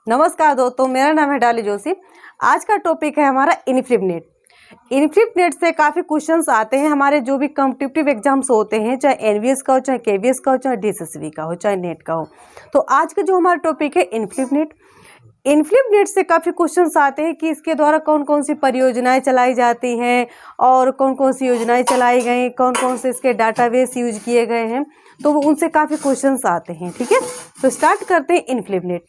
नमस्कार दोस्तों, मेरा नाम है डाली जोशी। आज का टॉपिक है हमारा इनफ्लिपनेट। इनफ्लिपनेट से काफ़ी क्वेश्चंस आते हैं हमारे जो भी कॉम्पिटिटिव एग्जाम्स होते हैं, चाहे एनवीएस का हो, चाहे केवीएस का हो, चाहे डीएसएसबी का हो, चाहे नेट का हो। तो आज का जो हमारा टॉपिक है इनफ्लिपनेट। इनफ्लिपनेट से काफ़ी क्वेश्चंस आते हैं कि इसके द्वारा कौन कौन सी परियोजनाएं चलाई जाती हैं और कौन कौन सी योजनाएं चलाई गई, कौन कौन से इसके डाटाबेस यूज किए गए हैं। तो उनसे काफ़ी क्वेश्चंस आते हैं। ठीक है, तो स्टार्ट करते हैं इनफ्लिपनेट।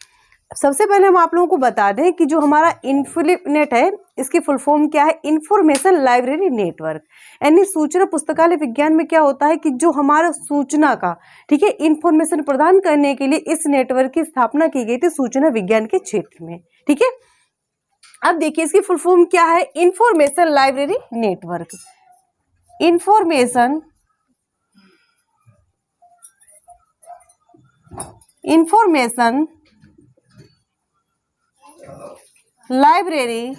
सबसे पहले हम आप लोगों को बता दें कि जो हमारा इनफ्लिपनेट है इसकी फुल फॉर्म क्या है। इंफॉर्मेशन लाइब्रेरी नेटवर्क, यानी सूचना पुस्तकालय विज्ञान में क्या होता है कि जो हमारा सूचना का, ठीक है, इंफॉर्मेशन प्रदान करने के लिए इस नेटवर्क की स्थापना की गई थी सूचना विज्ञान के क्षेत्र में। ठीक है, अब देखिए इसकी फुल फॉर्म क्या है। Information library network, information library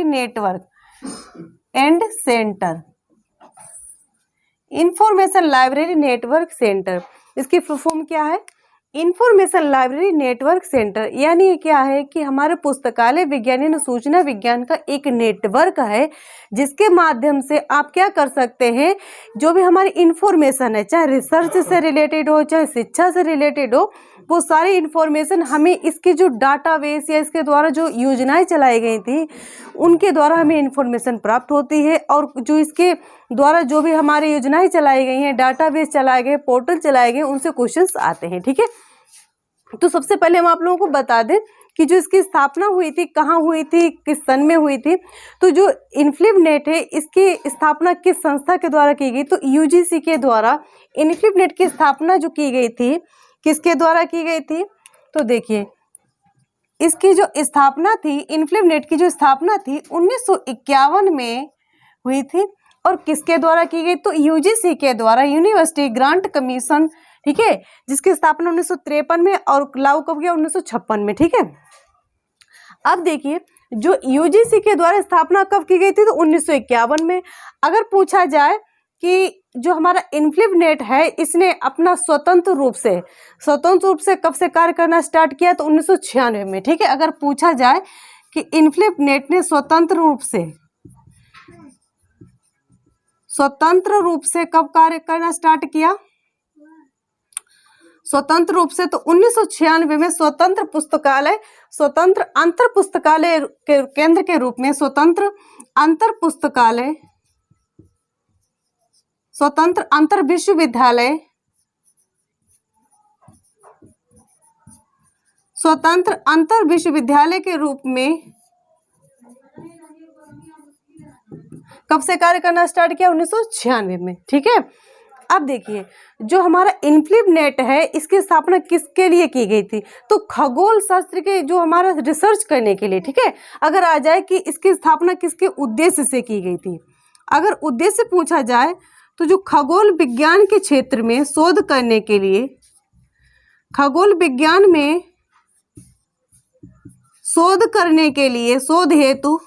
network and centre. Information library network centre, इसकी फुल फॉर्म क्या है। इंफॉर्मेशन लाइब्रेरी नेटवर्क सेंटर यानी ये क्या है कि हमारे पुस्तकालय विज्ञान यानी सूचना विज्ञान का एक नेटवर्क है जिसके माध्यम से आप क्या कर सकते हैं, जो भी हमारी इंफॉर्मेशन है, चाहे रिसर्च से रिलेटेड हो, चाहे शिक्षा से रिलेटेड हो, वो सारी इंफॉर्मेशन हमें इसके जो डाटाबेस या इसके द्वारा जो योजनाएं चलाई गई थी उनके द्वारा हमें इंफॉर्मेशन प्राप्त होती है। और जो इसके द्वारा जो भी हमारी योजनाएं चलाई गई हैं, डाटाबेस चलाए गए, पोर्टल चलाए गए, उनसे क्वेश्चंस आते हैं। ठीक है, तो सबसे पहले हम आप लोगों को बता दें कि जो इसकी स्थापना हुई थी, कहाँ हुई थी, किस सन में हुई थी। तो जो इनफ्लिपनेट है इसकी स्थापना किस संस्था के द्वारा की गई, तो यूजीसी के द्वारा इनफ्लिपनेट की स्थापना जो की गई थी, किसके द्वारा की गई थी। तो देखिए इसकी जो स्थापना थी, इनफ्लिपनेट की जो स्थापना थी 1951 में हुई थी। और किसके द्वारा की गई, तो यूजीसी के द्वारा, यूनिवर्सिटी ग्रांट कमीशन, ठीक है, जिसकी स्थापना 1953 में और लागू कब किया, 1956 में। ठीक है, अब देखिए जो यूजीसी के द्वारा स्थापना कब की गई थी, तो 1951 में। अगर पूछा जाए कि जो हमारा इनफ्लिपनेट है इसने अपना स्वतंत्र रूप से कब से कार्य करना स्टार्ट किया, तो 1996 में। ठीक है, अगर पूछा जाए कि इनफ्लिपनेट ने स्वतंत्र रूप से कब कार्य करना स्टार्ट किया, स्वतंत्र रूप से, तो 1996 में स्वतंत्र अंतर पुस्तकालय के केंद्र के रूप में स्वतंत्र अंतर विश्वविद्यालय के रूप में कब से कार्य करना स्टार्ट किया, 1996 में। ठीक है, अब देखिए जो हमारा इनफ्लिपनेट है इसकी स्थापना किसके लिए की गई थी, तो खगोल शास्त्र के जो हमारा रिसर्च करने के लिए। ठीक है, अगर आ जाए कि इसकी स्थापना किसके उद्देश्य से की गई थी, अगर उद्देश्य पूछा जाए तो जो खगोल विज्ञान के क्षेत्र में शोध करने के लिए, खगोल विज्ञान में शोध हेतु,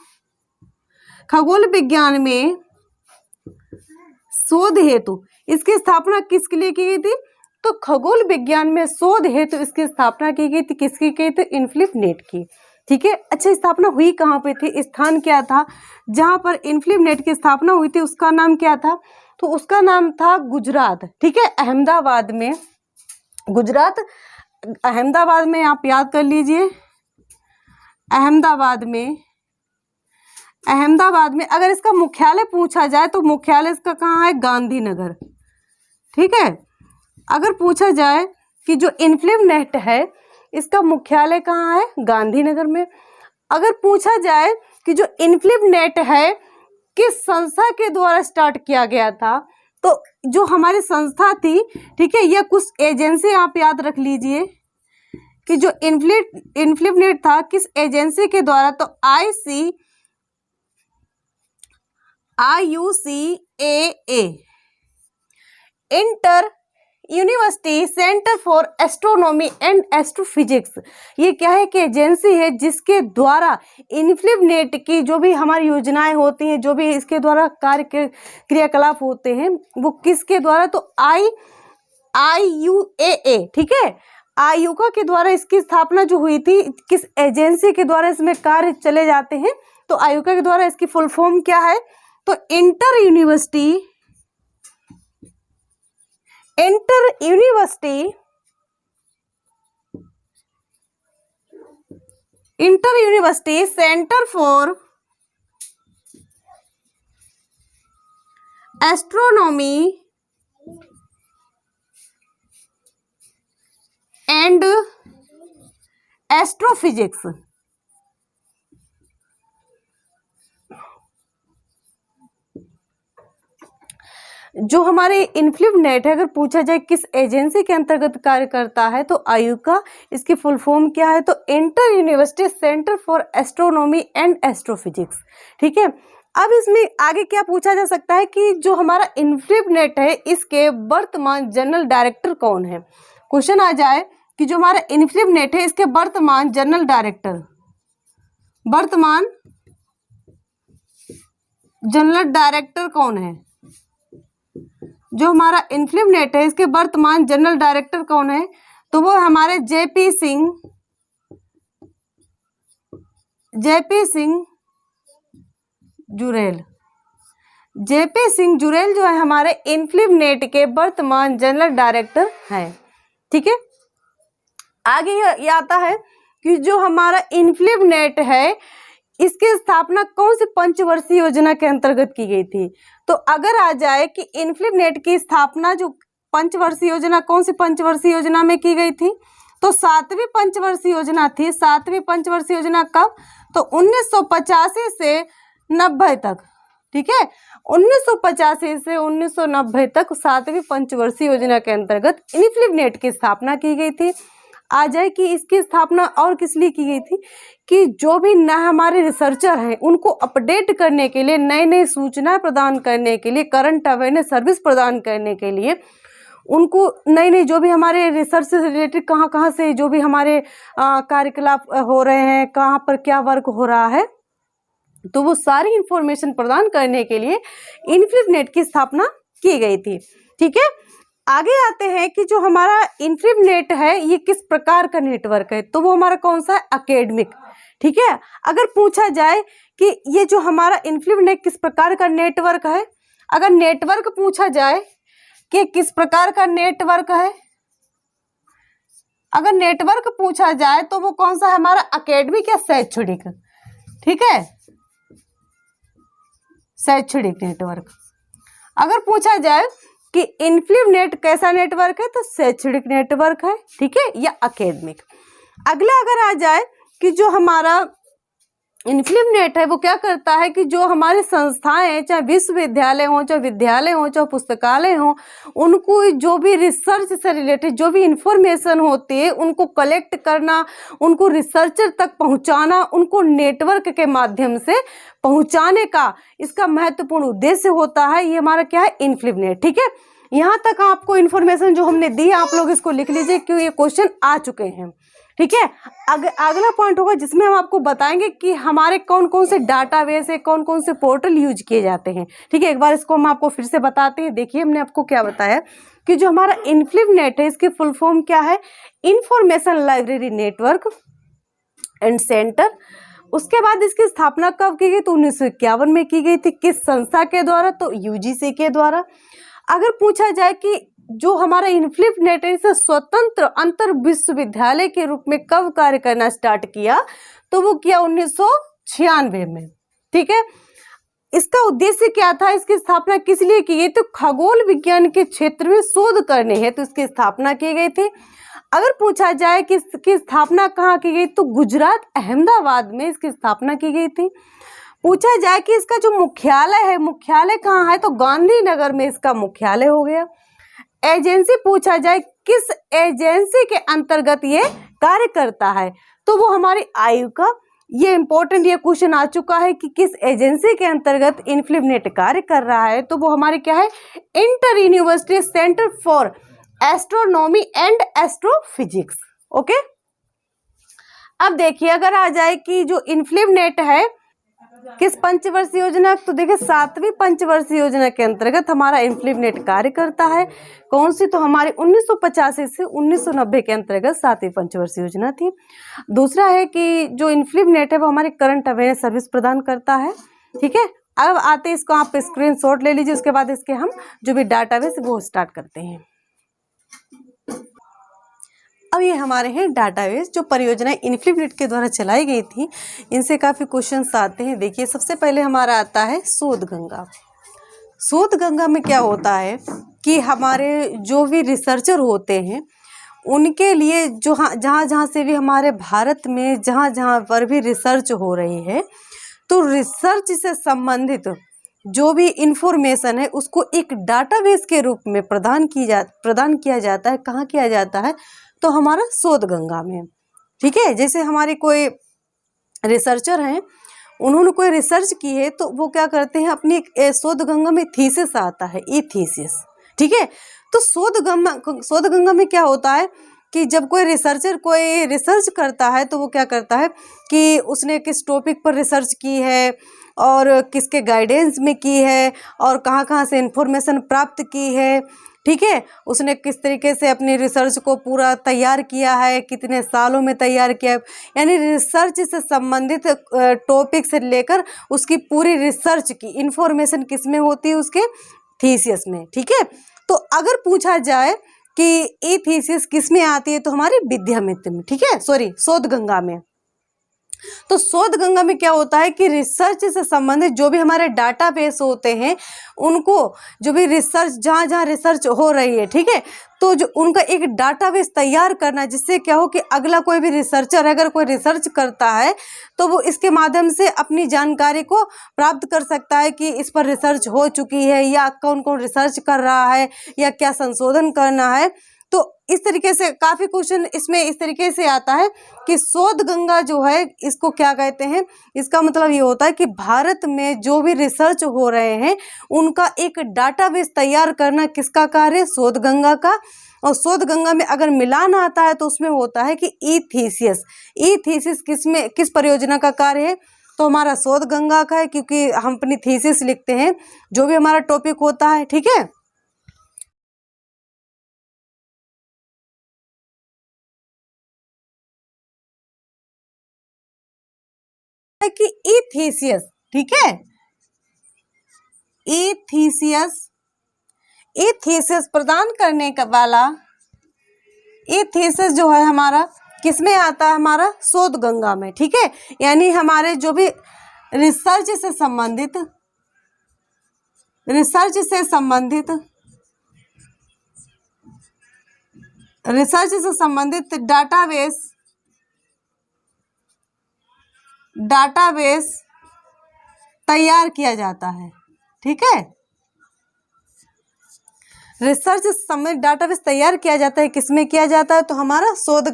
खगोल विज्ञान में शोध हेतु इसकी स्थापना किसके लिए की गई थी, तो खगोल विज्ञान में शोध हेतु इसकी स्थापना की गई थी, किसकी की थी, इनफ्लिपनेट की। ठीक है, अच्छा स्थापना हुई कहाँ पे थी, स्थान क्या था जहां पर इनफ्लिपनेट की स्थापना हुई थी, उसका नाम क्या था, तो उसका नाम था गुजरात। ठीक है, अहमदाबाद में, गुजरात अहमदाबाद में, आप याद कर लीजिए, अहमदाबाद में अगर इसका मुख्यालय पूछा जाए तो मुख्यालय इसका कहाँ है, गांधीनगर। ठीक है, अगर पूछा जाए कि जो इनफ्लिपनेट है इसका मुख्यालय कहाँ है, गांधीनगर में। अगर पूछा जाए कि जो इनफ्लिपनेट है किस संस्था के द्वारा स्टार्ट किया गया था, तो जो हमारी संस्था थी, ठीक है, या कुछ एजेंसी आप याद रख लीजिए कि जो इनफ्लिपनेट था किस एजेंसी के द्वारा, तो IUCAA, inter university centre for astronomy and astrophysics. ये क्या है कि एजेंसी है जिसके द्वारा इनफ्लिपनेट की जो भी हमारी योजनाएं होती हैं, जो भी इसके द्वारा कार्य क्रियाकलाप होते हैं, वो किसके द्वारा, तो IUAA, ठीक है, आयुका के द्वारा इसकी स्थापना जो हुई थी, किस एजेंसी के द्वारा इसमें कार्य चले जाते हैं, तो आयुका के द्वारा इसकी फुल फॉर्म क्या है, तो inter university centre for astronomy and astrophysics. जो हमारे इन्फ्लूनेट है, अगर पूछा जाए किस एजेंसी के अंतर्गत कार्य करता है, तो आयुका, इसकी फुल फॉर्म क्या है, तो inter university centre for astronomy and astrophysics, ठीक है। अब इसमें आगे क्या पूछा जा सकता है कि जो हमारा इन्फ्लूनेट है, इसके वर्तमान जनरल डायरेक्टर कौन है। क्वेश्चन आ जाए कि जो हमारा इन्फ्लूनेट है, इसके वर्तमान जनरल डायरेक्टर कौन है। जो हमारा इन्फ्लूनेट है, इसके वर्तमान जनरल डायरेक्टर कौन है, तो वो हमारे जेपी सिंह जुरेल जो है हमारे इन्फ्लूनेट के वर्तमान जनरल डायरेक्टर है, ठीक है। आगे ये आता है कि जो हमारा इन्फ्लूनेट है, इसकी स्थापना कौन सी पंचवर्षीय योजना के अंतर्गत की गई थी। तो अगर आ जाए कि इन्फ्लूनेट की स्थापना जो पंचवर्षीय योजना, कौन सी पंचवर्षीय योजना में की गई थी, तो 7वीं पंचवर्षीय योजना थी। 7वीं पंचवर्षीय योजना कब, तो 1985 से 90 तक, ठीक है, 1985 से 1990 तक 7वीं पंचवर्षीय योजना के अंतर्गत इन्फ्लूनेट की स्थापना की गई थी। आ जाए कि इसकी स्थापना और किस लिए की गई थी, कि जो भी न हमारे रिसर्चर हैं, उनको अपडेट करने के लिए, नई नई सूचना प्रदान करने के लिए, करंट अवेयरनेस सर्विस प्रदान करने के लिए, उनको नई नई जो भी हमारे रिसर्च से रिलेटेड कहाँ से जो भी हमारे कार्यकलाप हो रहे हैं, कहाँ पर क्या वर्क हो रहा है, तो वो सारी इंफॉर्मेशन प्रदान करने के लिए इन्फ्लूनेट की स्थापना की गई थी, ठीक है। आगे आते हैं कि जो हमारा इन्फ्लूनेट है, ये किस प्रकार का नेटवर्क है, तो वो हमारा कौन सा है, एकेडमिक, ठीक है। अगर पूछा जाए कि ये जो हमारा इन्फ्लूनेट किस प्रकार का नेटवर्क है, अगर नेटवर्क पूछा जाए कि किस प्रकार का नेटवर्क है, अगर नेटवर्क पूछा जाए तो वो कौन सा है हमारा, एकेडमिक या शैक्षणिक, ठीक है, शैक्षणिक नेटवर्क। अगर पूछा जाए कि इन्फ्लूनेट कैसा नेटवर्क है, तो शैक्षणिक नेटवर्क है, ठीक है, या एकेडमिक। अगला अगर आ जाए कि जो हमारा इन्फ्लूनेट है, वो क्या करता है कि जो हमारी संस्थाएं हैं, चाहे विश्वविद्यालय हो, चाहे विद्यालय हो, चाहे पुस्तकालय हो, उनको जो भी रिसर्च से रिलेटेड जो भी इंफॉर्मेशन होती है, उनको कलेक्ट करना, उनको रिसर्चर तक पहुंचाना, उनको नेटवर्क के माध्यम से पहुंचाने का इसका महत्वपूर्ण उद्देश्य होता है। ये हमारा क्या है, इन्फ्लूनेट, ठीक है। यहाँ तक आपको इन्फॉर्मेशन जो हमने दी है, आप लोग इसको लिख लीजिए, क्यों ये क्वेश्चन आ चुके हैं, ठीक है। अगला पॉइंट होगा जिसमें हम आपको बताएंगे कि हमारे कौन कौन से डाटाबेस है, कौन कौन से पोर्टल यूज किए जाते हैं, ठीक है। एक बार इसको हम आपको फिर से बताते हैं। देखिए, हमने आपको क्या बताया कि जो हमारा इन्फ्लूनेट है, इसकी फुल फॉर्म क्या है, information library network and centre. उसके बाद इसकी स्थापना कब की गई, तो 1951 में की गई थी। किस संस्था के द्वारा, तो UGC के द्वारा। अगर पूछा जाए कि जो हमारा इन्फ्लूनेट है, इसे स्वतंत्र अंतर विश्वविद्यालय के रूप में कब कार्य करना स्टार्ट किया, तो वो किया 1996 में, ठीक है। इसका उद्देश्य क्या था, इसकी स्थापना किस लिए की गई, तो खगोल विज्ञान के क्षेत्र में शोध करने हेतु तो इसकी स्थापना की गई थी। अगर पूछा जाए कि इसकी स्थापना कहाँ की गई, तो गुजरात अहमदाबाद में इसकी स्थापना की गई थी। पूछा जाए कि इसका जो मुख्यालय है, मुख्यालय कहाँ है, तो गांधीनगर में इसका मुख्यालय हो गया। एजेंसी पूछा जाए किस एजेंसी के अंतर्गत ये कार्य करता है, तो वो हमारी आयुका। ये इंपॉर्टेंट, ये क्वेश्चन आ चुका है कि किस एजेंसी के अंतर्गत इन्फ्लूनेट कार्य कर रहा है, तो वो हमारे क्या है, inter university centre for astronomy and astrophysics, okay. अब देखिए, अगर आ जाए कि जो इन्फ्लूनेट है, किस पंचवर्षीय योजना? तो देखिए 7वीं पंचवर्षीय योजना के अंतर्गत हमारा इन्फ्लिवनेट कार्य करता है। कौन सी? तो हमारी 1985 से 1990 के अंतर्गत 7वीं पंचवर्षीय योजना थी। दूसरा है कि जो इन्फ्लिवनेट है वो हमारी करंट अवेयरनेस सर्विस प्रदान करता है। ठीक है, अब आते हैं इसको आप स्क्रीनशॉट ले लीजिए, उसके बाद इसके हम जो भी डाटाबेस वो स्टार्ट करते हैं। अब ये हमारे हैं डाटाबेस जो परियोजना इन्फ्लिवनेट के द्वारा चलाई गई थी। इनसे काफ़ी क्वेश्चंस आते हैं। देखिए सबसे पहले हमारा आता है शोध गंगा। शोध गंगा में क्या होता है कि हमारे जो भी रिसर्चर होते हैं उनके लिए जो जहाँ जहाँ से भी हमारे भारत में जहाँ जहाँ पर भी रिसर्च हो रही है तो रिसर्च से संबंधित जो भी इंफॉर्मेशन है उसको एक डाटाबेस के रूप में प्रदान किया जाता है। कहाँ किया जाता है? तो हमारा शोध गंगा में। ठीक है, जैसे हमारे कोई रिसर्चर हैं, उन्होंने कोई रिसर्च की है तो वो क्या करते हैं, अपनी शोध गंगा में थीसिस आता है, ई थीसिस। ठीक है, तो शोध गंगा में क्या होता है कि जब कोई रिसर्चर कोई रिसर्च करता है तो वो क्या करता है कि उसने किस टॉपिक पर रिसर्च की है और किसके गाइडेंस में की है और कहाँ कहाँ से इंफॉर्मेशन प्राप्त की है। ठीक है, उसने किस तरीके से अपनी रिसर्च को पूरा तैयार किया है, कितने सालों में तैयार किया है, यानी रिसर्च से संबंधित टॉपिक से लेकर उसकी पूरी रिसर्च की इंफॉर्मेशन किस में होती है? उसके थीसिस में। ठीक है, तो अगर पूछा जाए कि ये थीसिस किस में आती है तो हमारी विद्यामित्र में। ठीक है, सॉरी, शोध गंगा में। तो शोध गंगा में क्या होता है कि रिसर्च से संबंधित जो भी हमारे डाटाबेस होते हैं उनको जो भी रिसर्च जहाँ जहाँ रिसर्च हो रही है, ठीक है, तो जो उनका एक डाटाबेस तैयार करना, जिससे क्या हो कि अगला कोई भी रिसर्चर अगर कोई रिसर्च करता है तो वो इसके माध्यम से अपनी जानकारी को प्राप्त कर सकता है कि इस पर रिसर्च हो चुकी है या कौन कौन रिसर्च कर रहा है या क्या संशोधन करना है। तो इस तरीके से काफ़ी क्वेश्चन इसमें इस तरीके से आता है कि शोध गंगा जो है इसको क्या कहते हैं? इसका मतलब ये होता है कि भारत में जो भी रिसर्च हो रहे हैं उनका एक डाटाबेस तैयार करना किसका कार्य? शोध गंगा का। और शोध गंगा में अगर मिलान आता है तो उसमें होता है कि ई थीसिस। ई थीसिस किस परियोजना का कार्य है? तो हमारा शोध गंगा का है, क्योंकि हम अपनी थीसिस लिखते हैं जो भी हमारा टॉपिक होता है। ठीक है, कि ई थीसिस। ठीक है, ई थीसिस प्रदान करने का वाला ई थीसिस जो है हमारा किस में आता है? हमारा शोध गंगा में। ठीक है, यानी हमारे जो भी रिसर्च से संबंधित डाटाबेस तैयार किया जाता है। ठीक है, रिसर्च से संबंधित डाटाबेस तैयार किया जाता है, किसमें किया जाता है? तो हमारा शोध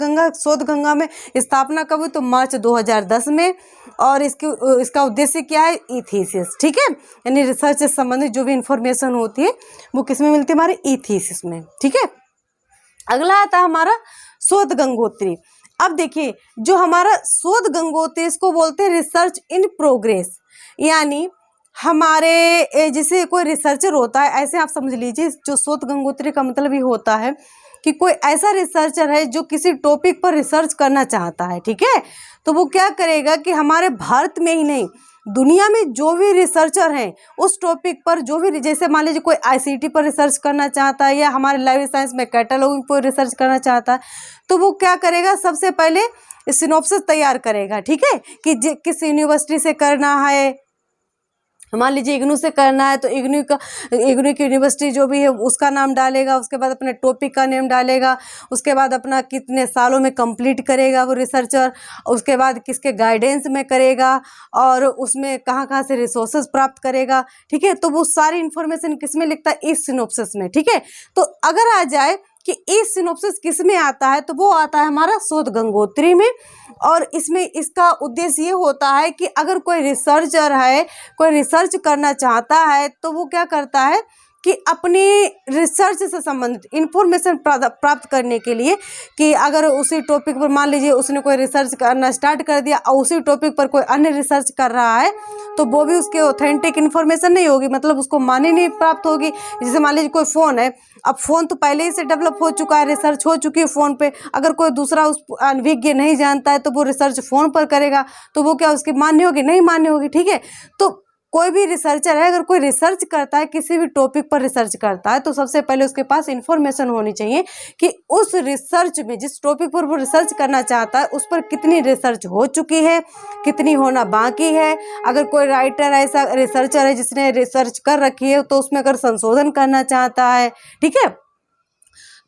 गंगा में स्थापना कब हुई? तो मार्च 2010 में। और इसका उद्देश्य क्या है? ई थीसिस। ठीक है, यानी रिसर्च से संबंधित जो भी इंफॉर्मेशन होती है वो किसमें मिलती है? हमारे ई थीसिस में। ठीक है, अगला आता है हमारा शोध गंगोत्री। अब देखिए जो हमारा शोध गंगोत्री इसको बोलते हैं रिसर्च इन प्रोग्रेस, यानी हमारे जैसे कोई रिसर्चर होता है, ऐसे आप समझ लीजिए जो शोध गंगोत्री का मतलब ये होता है कि कोई ऐसा रिसर्चर है जो किसी टॉपिक पर रिसर्च करना चाहता है। ठीक है, तो वो क्या करेगा कि हमारे भारत में ही नहीं दुनिया में जो भी रिसर्चर हैं उस टॉपिक पर जो भी, जैसे मान लीजिए कोई आईसीटी पर रिसर्च करना चाहता है या हमारे लाइफ साइंस में कैटलॉगिंग पर रिसर्च करना चाहता है, तो वो क्या करेगा? सबसे पहले सिनॉप्सिस तैयार करेगा। ठीक है, कि किस यूनिवर्सिटी से करना है, मान लीजिए इग्नू से करना है तो इग्नू की यूनिवर्सिटी जो भी है उसका नाम डालेगा, उसके बाद अपने टॉपिक का नेम डालेगा, उसके बाद अपना कितने सालों में कंप्लीट करेगा वो रिसर्चर, उसके बाद किसके गाइडेंस में करेगा और उसमें कहाँ कहाँ से रिसोर्सेज प्राप्त करेगा। ठीक है, तो वो सारी इन्फॉर्मेशन किस में लिखता है? इस सिनॉप्सिस में। ठीक है, तो अगर आ जाए कि इस सिनॉप्सिस किस में आता है तो वो आता है हमारा शोध गंगोत्री में। और इसमें इसका उद्देश्य ये होता है कि अगर कोई रिसर्चर है, कोई रिसर्च करना चाहता है तो वो क्या करता है कि अपनी रिसर्च से संबंधित इंफॉर्मेशन प्राप्त करने के लिए, कि अगर उसी टॉपिक पर मान लीजिए उसने कोई रिसर्च करना स्टार्ट कर दिया और उसी टॉपिक पर कोई अन्य रिसर्च कर रहा है, तो वो भी उसके ऑथेंटिक इन्फॉर्मेशन नहीं होगी, मतलब उसको मान्य नहीं प्राप्त होगी। जैसे मान लीजिए कोई फ़ोन है, अब फ़ोन तो पहले ही से डेवलप हो चुका है, रिसर्च हो चुकी है फ़ोन पे, अगर कोई दूसरा उस अनभिज्ञ नहीं जानता है तो वो रिसर्च फ़ोन पर करेगा, तो वो क्या उसकी मान्य होगी? नहीं मान्य होगी। ठीक है, तो कोई भी रिसर्चर है, अगर कोई रिसर्च करता है, किसी भी टॉपिक पर रिसर्च करता है, तो सबसे पहले उसके पास इंफॉर्मेशन होनी चाहिए कि उस रिसर्च में, जिस टॉपिक पर वो रिसर्च करना चाहता है, उस पर कितनी रिसर्च हो चुकी है, कितनी होना बाकी है। अगर कोई राइटर ऐसा रिसर्चर है जिसने रिसर्च कर रखी है, तो उसमें अगर संशोधन करना चाहता है, ठीक है,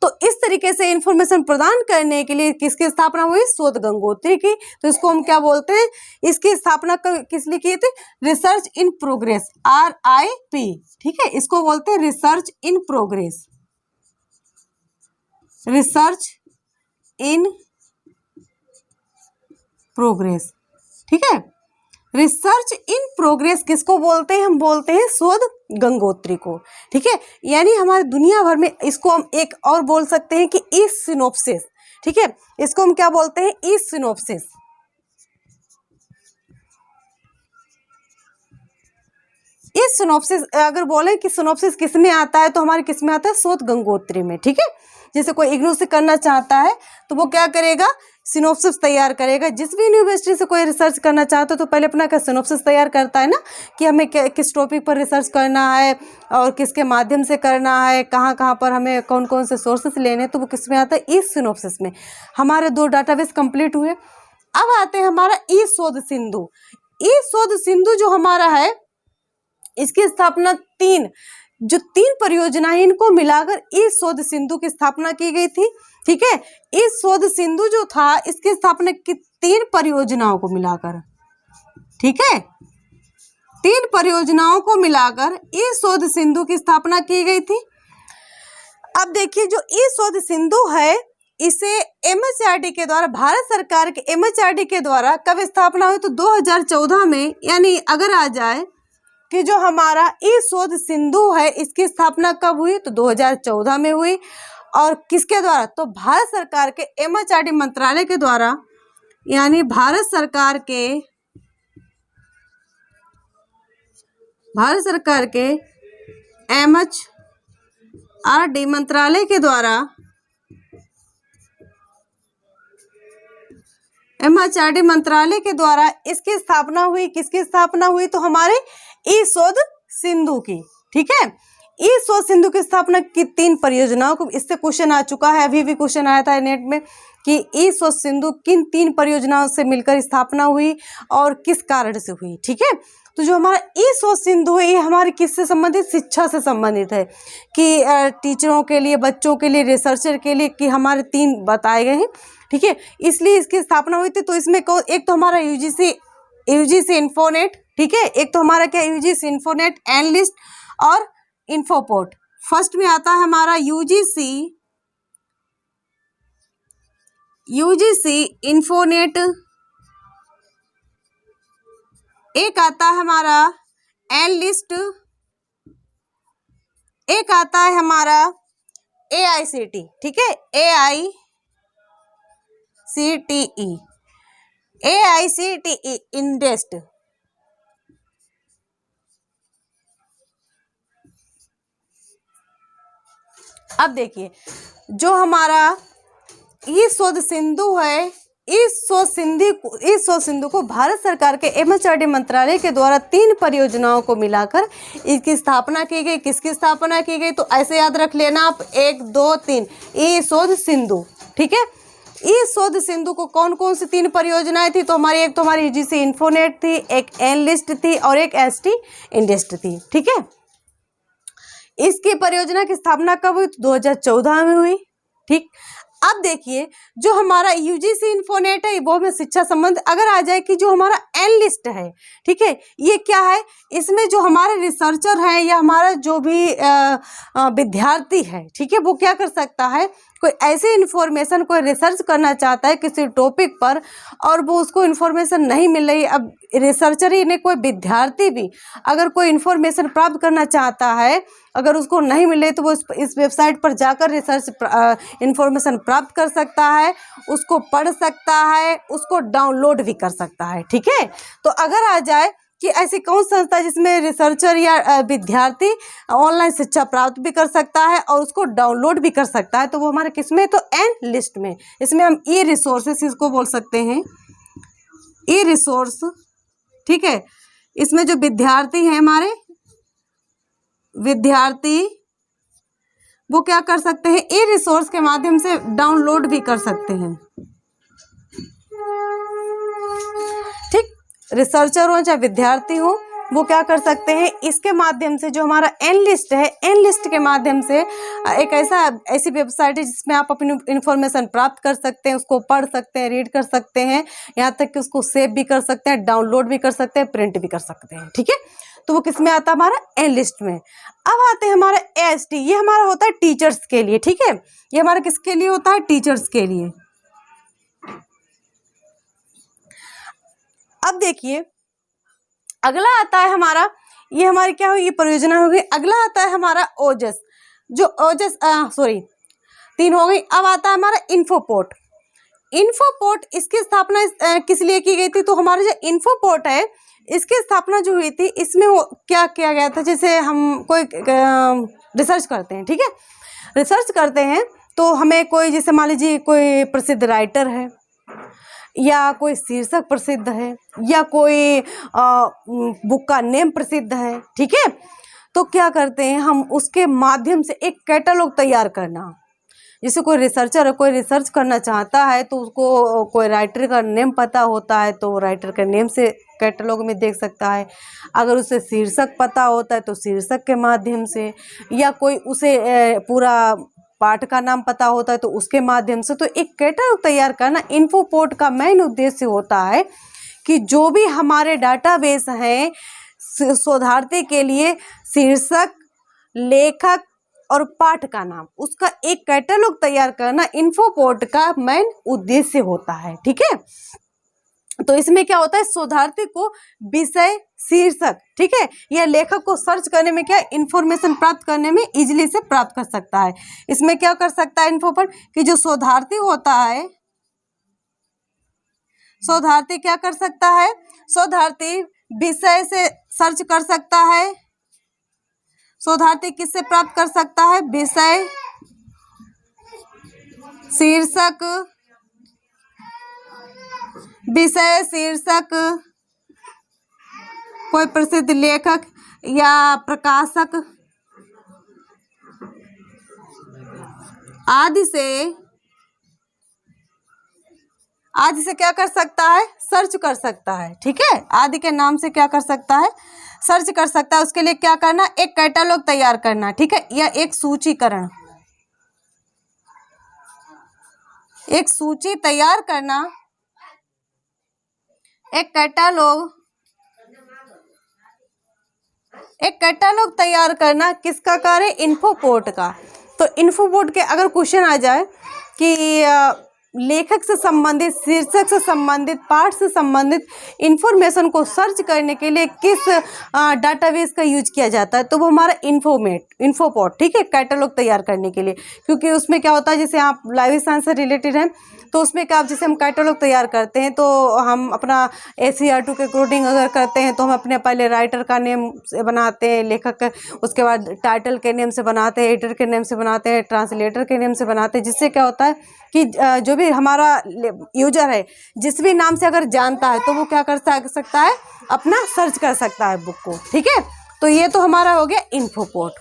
तो इस तरीके से इंफॉर्मेशन प्रदान करने के लिए किसकी स्थापना हुई? शोध गंगोत्री की। तो इसको हम क्या बोलते हैं? इसकी स्थापना किस लिए की थी? Research in progress, RIP। ठीक है, इसको बोलते हैं research in progress, research in progress. ठीक है, रिसर्च इन प्रोग्रेस किसको बोलते हैं? हम बोलते हैं शोध गंगोत्री को। ठीक है, यानी हमारे दुनिया भर में इसको हम एक और बोल सकते हैं कि ई सिनोप्सिस। ठीक है, इसको हम क्या बोलते हैं? ई सिनोप्सिस। इस सिनोप्सिस अगर बोले कि सिनोप्सिस किस में आता है, तो हमारे किस में आता है? शोध गंगोत्री में। ठीक है, जैसे कोई इग्नू से करना चाहता है तो वो क्या करेगा? सिनोप्सिस तैयार करेगा। जिस भी यूनिवर्सिटी से कोई रिसर्च करना चाहता है तो पहले अपना क्या सिनोप्सिस तैयार करता है ना, कि हमें किस टॉपिक पर रिसर्च करना है और किसके माध्यम से करना है, कहाँ कहाँ पर हमें कौन कौन से सोर्सेस लेने हैं, तो वो किस में आता है? इस सिनोप्सिस में। हमारे 2 डाटाबेस कंप्लीट हुए। अब आते हैं हमारा ई शोध सिंधु। ई शोध सिंधु जो हमारा है, इसकी स्थापना 3 परियोजनाएं, इनको मिलाकर इस शोध सिंधु की स्थापना की गई थी। ठीक है, इस शोध सिंधु जो था, इसकी स्थापना की 3 परियोजनाओं को मिलाकर। ठीक है, 3 परियोजनाओं को मिलाकर इस शोध सिंधु की स्थापना की गई थी। अब देखिए, जो इस शोध सिंधु है, इसे MHRD के द्वारा, भारत सरकार के MHRD के द्वारा कब स्थापना हुई? तो 2014 में। यानी अगर आ जाए कि जो हमारा ई शोध सिंधु है, इसकी स्थापना कब हुई? तो 2014 में हुई। और किसके द्वारा? तो भारत सरकार के MHRD मंत्रालय के द्वारा, यानी भारत सरकार के MHRD मंत्रालय के द्वारा, MHRD मंत्रालय के द्वारा इसकी स्थापना हुई। किसकी स्थापना हुई? तो हमारे ई शोध सिंधु की। ठीक है, ई शोध सिंधु की स्थापना की 3 परियोजनाओं को, इससे क्वेश्चन आ चुका है, अभी भी क्वेश्चन आया था नेट में कि ई शोध सिंधु किन 3 परियोजनाओं से मिलकर स्थापना हुई और किस कारण से हुई। ठीक है, तो जो हमारा ई शोध सिंधु है, ये हमारे किससे संबंधित? शिक्षा से संबंधित है, कि टीचरों के लिए, बच्चों के लिए, रिसर्चर के लिए, कि हमारे 3 बताए गए हैं। ठीक है, इसलिए इसकी स्थापना हुई थी। तो इसमें एक तो हमारा यूजीसी इन्फोनेट। ठीक है, एक तो हमारा क्या? यूजीसी इन्फोनेट, एनलिस्ट और इन्फोपोर्ट। फर्स्ट में आता है हमारा यूजीसी इन्फोनेट, एक आता है हमारा एनलिस्ट, एक आता है हमारा AICTE। ठीक है, AICTE इंडेस्ट। अब देखिए, जो हमारा ई शोध सिंधु है, इस शोध सिंधु को भारत सरकार के MHRD मंत्रालय के द्वारा 3 परियोजनाओं को मिलाकर इसकी स्थापना की गई। किसकी स्थापना की गई? तो ऐसे याद रख लेना आप, 1 2 3, ई शोध सिंधु। ठीक है, ई शोध सिंधु को कौन कौन सी 3 परियोजनाएं थी? तो हमारी एक तो हमारी यूजीसी इन्फोनेट थी, एक एनलिस्ट थी और एक ST इंडेस्ट थी। ठीक है, इसकी परियोजना की स्थापना कब हुई? तो 2014 में हुई। ठीक, अब देखिए, जो हमारा यूजीसी इन्फोनेट है, वो में शिक्षा संबंध अगर आ जाए कि जो हमारा एनलिस्ट है, ठीक है, ये क्या है? इसमें जो हमारे रिसर्चर है या हमारा जो भी विद्यार्थी है, ठीक है, वो क्या कर सकता है? कोई ऐसी इन्फॉर्मेशन, कोई रिसर्च करना चाहता है किसी टॉपिक पर और वो उसको इन्फॉर्मेशन नहीं मिल रही। अब रिसर्चर ही नहीं, कोई विद्यार्थी भी अगर कोई इन्फॉर्मेशन प्राप्त करना चाहता है अगर उसको नहीं मिले तो वो इस वेबसाइट पर जाकर रिसर्च इंफॉर्मेशन प्राप्त कर सकता है, उसको पढ़ सकता है, उसको डाउनलोड भी कर सकता है। ठीक है, तो अगर आ जाए कि ऐसी कौन संस्था जिसमें रिसर्चर या विद्यार्थी ऑनलाइन शिक्षा प्राप्त भी कर सकता है और उसको डाउनलोड भी कर सकता है, तो वो हमारे किस में, तो एन लिस्ट में। इसमें हम ई रिसोर्सेस इसको बोल सकते हैं, ई रिसोर्स। ठीक है, इसमें जो विद्यार्थी हैं हमारे विद्यार्थी, वो क्या कर सकते हैं, ई रिसोर्स के माध्यम से डाउनलोड भी कर सकते हैं। ठीक, रिसर्चर हो चाहे विद्यार्थी हो, वो क्या कर सकते हैं, इसके माध्यम से जो हमारा एन लिस्ट है, एन लिस्ट के माध्यम से एक ऐसी वेबसाइट है जिसमें आप अपनी इंफॉर्मेशन प्राप्त कर सकते हैं, उसको पढ़ सकते हैं, रीड कर सकते हैं, यहाँ तक कि उसको सेव भी कर सकते हैं, डाउनलोड भी कर सकते हैं, प्रिंट भी कर सकते हैं। ठीक है, तो वो किस में आता है, हमारा एन लिस्ट में। अब आते हैं हमारा एएसटी, ये हमारा होता है टीचर्स के लिए। ठीक है, ये हमारा किसके लिए होता है, टीचर्स के लिए। अब देखिए अगला आता है हमारा, ये हमारी क्या हुई, ये परियोजना हो गई। अगला आता है हमारा ओजस, जो ओजस 3 हो गई। अब आता है हमारा इन्फोपोर्ट। इन्फोपोर्ट, इसकी स्थापना किस लिए की गई थी, तो हमारा जो इन्फोपोर्ट है इसकी स्थापना जो हुई थी, इसमें क्या किया गया था, जैसे हम कोई रिसर्च करते हैं। ठीक है, रिसर्च करते हैं तो हमें कोई, जैसे मान लीजिए कोई प्रसिद्ध राइटर है, या कोई शीर्षक प्रसिद्ध है, या कोई बुक का नेम प्रसिद्ध है। ठीक है, तो क्या करते हैं हम, उसके माध्यम से एक कैटलॉग तैयार करना। जैसे कोई रिसर्चर है, कोई रिसर्च करना चाहता है तो उसको कोई राइटर का नेम पता होता है तो राइटर के नेम से कैटलॉग में देख सकता है। अगर उसे शीर्षक पता होता है तो शीर्षक के माध्यम से, या कोई उसे पूरा पाठ का नाम पता होता है तो उसके माध्यम से। तो एक कैटलॉग तैयार करना इन्फोपोर्ट का मेन उद्देश्य होता है कि जो भी हमारे डाटाबेस हैं शोधार्थी के लिए, शीर्षक, लेखक और पाठ का नाम, उसका एक कैटलॉग तैयार करना इन्फोपोर्ट का मेन उद्देश्य होता है। ठीक है, तो इसमें क्या होता है, शोधार्थी को विषय, शीर्षक, ठीक है, या लेखक को सर्च करने में क्या, इंफॉर्मेशन प्राप्त करने में इजीली से प्राप्त कर सकता है। इसमें क्या कर सकता है इन्फोपोर्ट, कि जो शोधार्थी होता है, शोधार्थी क्या कर सकता है, शोधार्थी विषय से सर्च कर सकता है। शोधार्थी किससे प्राप्त कर सकता है, विषय, शीर्षक, विषय, शीर्षक, कोई प्रसिद्ध लेखक या प्रकाशक आदि से क्या कर सकता है, सर्च कर सकता है। ठीक है, आदि के नाम से क्या कर सकता है, सर्च कर सकता है। उसके लिए क्या करना, एक कैटलॉग तैयार करना। ठीक है, या एक सूचीकरण, एक सूची तैयार करना, एक कैटलॉग तैयार करना किसका कार्य, इन्फोपोर्ट का। तो इन्फोपोर्ट के अगर क्वेश्चन आ जाए कि लेखक से संबंधित, शीर्षक से संबंधित, पाठ से संबंधित इंफॉर्मेशन को सर्च करने के लिए किस डाटाबेस का यूज किया जाता है, तो वो हमारा इन्फोपोर्ट। ठीक है, कैटलॉग तैयार करने के लिए, क्योंकि उसमें क्या होता है, जैसे आप लाइफ साइंस से रिलेटेड हैं तो उसमें क्या, जैसे हम कैटलॉग तैयार करते हैं तो हम अपना ACR2 के अकॉर्डिंग अगर करते हैं तो हम अपने पहले राइटर का नेम से बनाते हैं, लेखक का, उसके बाद टाइटल के नेम से बनाते हैं, एडिटर के नेम से बनाते हैं, ट्रांसलेटर के नेम से बनाते हैं। जिससे क्या होता है कि जो भी हमारा यूजर है जिस भी नाम से अगर जानता है तो वो क्या कर सकता है, अपना सर्च कर सकता है बुक को। ठीक है, तो ये तो हमारा हो गया इन्फोपोर्ट।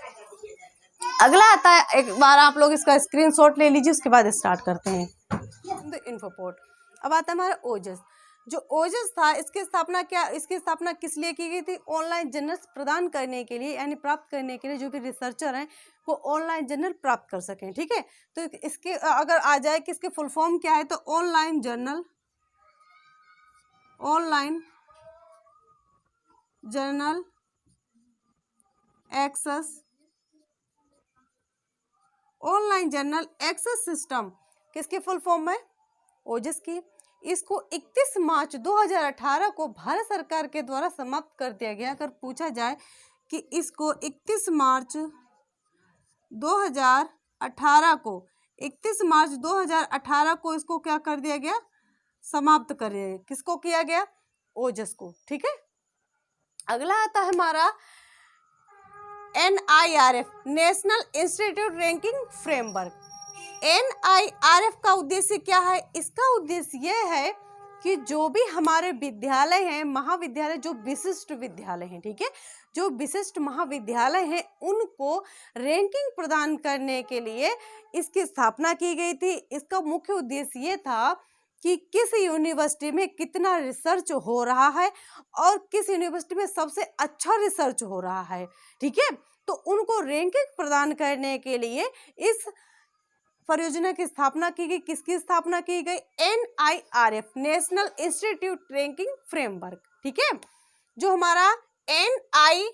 अगला आता है, एक बार आप लोग इसका स्क्रीनशॉट ले लीजिए, उसके बाद स्टार्ट करते हैं। इन्फोपोर्ट। अब आता है हमारा ओजस। जो ओजस था, इसकी स्थापना किस लिए की गई थी, ऑनलाइन जर्नल्स प्रदान करने के लिए, यानी प्राप्त करने के लिए, जो भी रिसर्चर हैं वो ऑनलाइन जर्नल प्राप्त कर सकें। ठीक है, तो इसके अगर आ जाए कि इसके फुल फॉर्म क्या है, तो ऑनलाइन जर्नल एक्सेस सिस्टम किसके फुल फॉर्म है, ओजस की। इसको 31 मार्च 2018 को भारत सरकार के द्वारा समाप्त कर दिया गया। अगर पूछा जाए कि इसको 31 मार्च 2018 को 31 मार्च 2018 को इसको क्या कर दिया गया, समाप्त कर दिया गया। किसको किया गया, ओजस को। ठीक है, अगला आता है हमारा NIRF, national institute ranking framework. NIRF का उद्देश्य क्या है, इसका उद्देश्य यह है कि जो भी हमारे विद्यालय हैं, महाविद्यालय, जो विशिष्ट विद्यालय हैं, ठीक है, जो विशिष्ट महाविद्यालय हैं, उनको रैंकिंग प्रदान करने के लिए इसकी स्थापना की गई थी। इसका मुख्य उद्देश्य ये था कि किस यूनिवर्सिटी में कितना रिसर्च हो रहा है और किस यूनिवर्सिटी में सबसे अच्छा रिसर्च हो रहा है। ठीक है, तो उनको रैंकिंग प्रदान करने के लिए इस परियोजना की स्थापना की गई। किसकी स्थापना की गई, NIRF, national institute ranking framework. ठीक है, जो हमारा NIRF,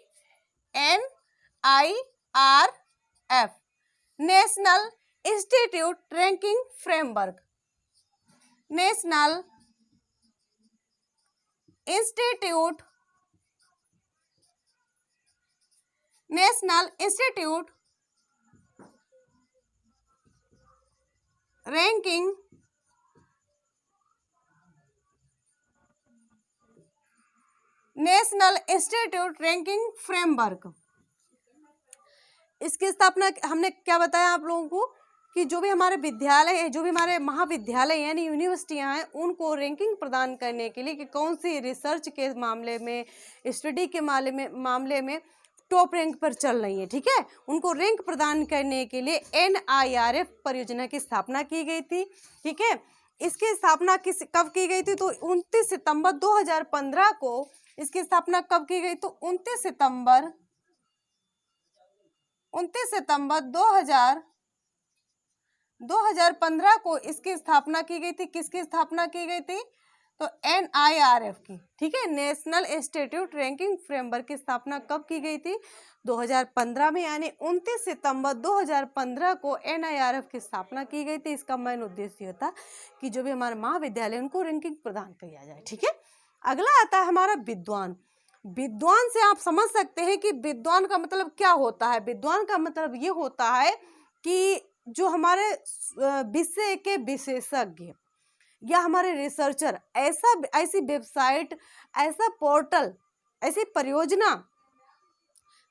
national institute ranking framework, national institute ranking national institute ranking framework. इसकी स्थापना हमने क्या बताया आप लोगों को कि जो भी हमारे विद्यालय है, जो भी हमारे महाविद्यालय यानी यूनिवर्सिटियां हैं, उनको रैंकिंग प्रदान करने के लिए कि कौन सी रिसर्च के मामले में, स्टडी के मामले में टॉप रैंक पर चल रही है। ठीक है, उनको रैंक प्रदान करने के लिए NIRF परियोजना की स्थापना की गई थी। ठीक है, इसकी स्थापना कब की गई थी, तो 29 सितंबर 2015 को इसकी स्थापना कब की गई, तो 29 सितंबर 2015 को इसकी स्थापना की गई थी। किसकी स्थापना की गई थी, तो NIRF की। ठीक है, नेशनल इंस्टीट्यूट रैंकिंग फ्रेमवर्क की स्थापना कब की गई थी, 2015 में, यानी 29 सितंबर 2015 को NIRF की स्थापना की गई थी। इसका मेन उद्देश्य ये था कि जो भी हमारे महाविद्यालय उनको रैंकिंग प्रदान किया जाए। ठीक है, अगला आता है हमारा विद्वान। विद्वान से आप समझ सकते हैं कि विद्वान का मतलब क्या होता है। विद्वान का मतलब ये होता है कि जो हमारे विषय के विशेषज्ञ या हमारे रिसर्चर, ऐसी वेबसाइट, ऐसा पोर्टल, ऐसी परियोजना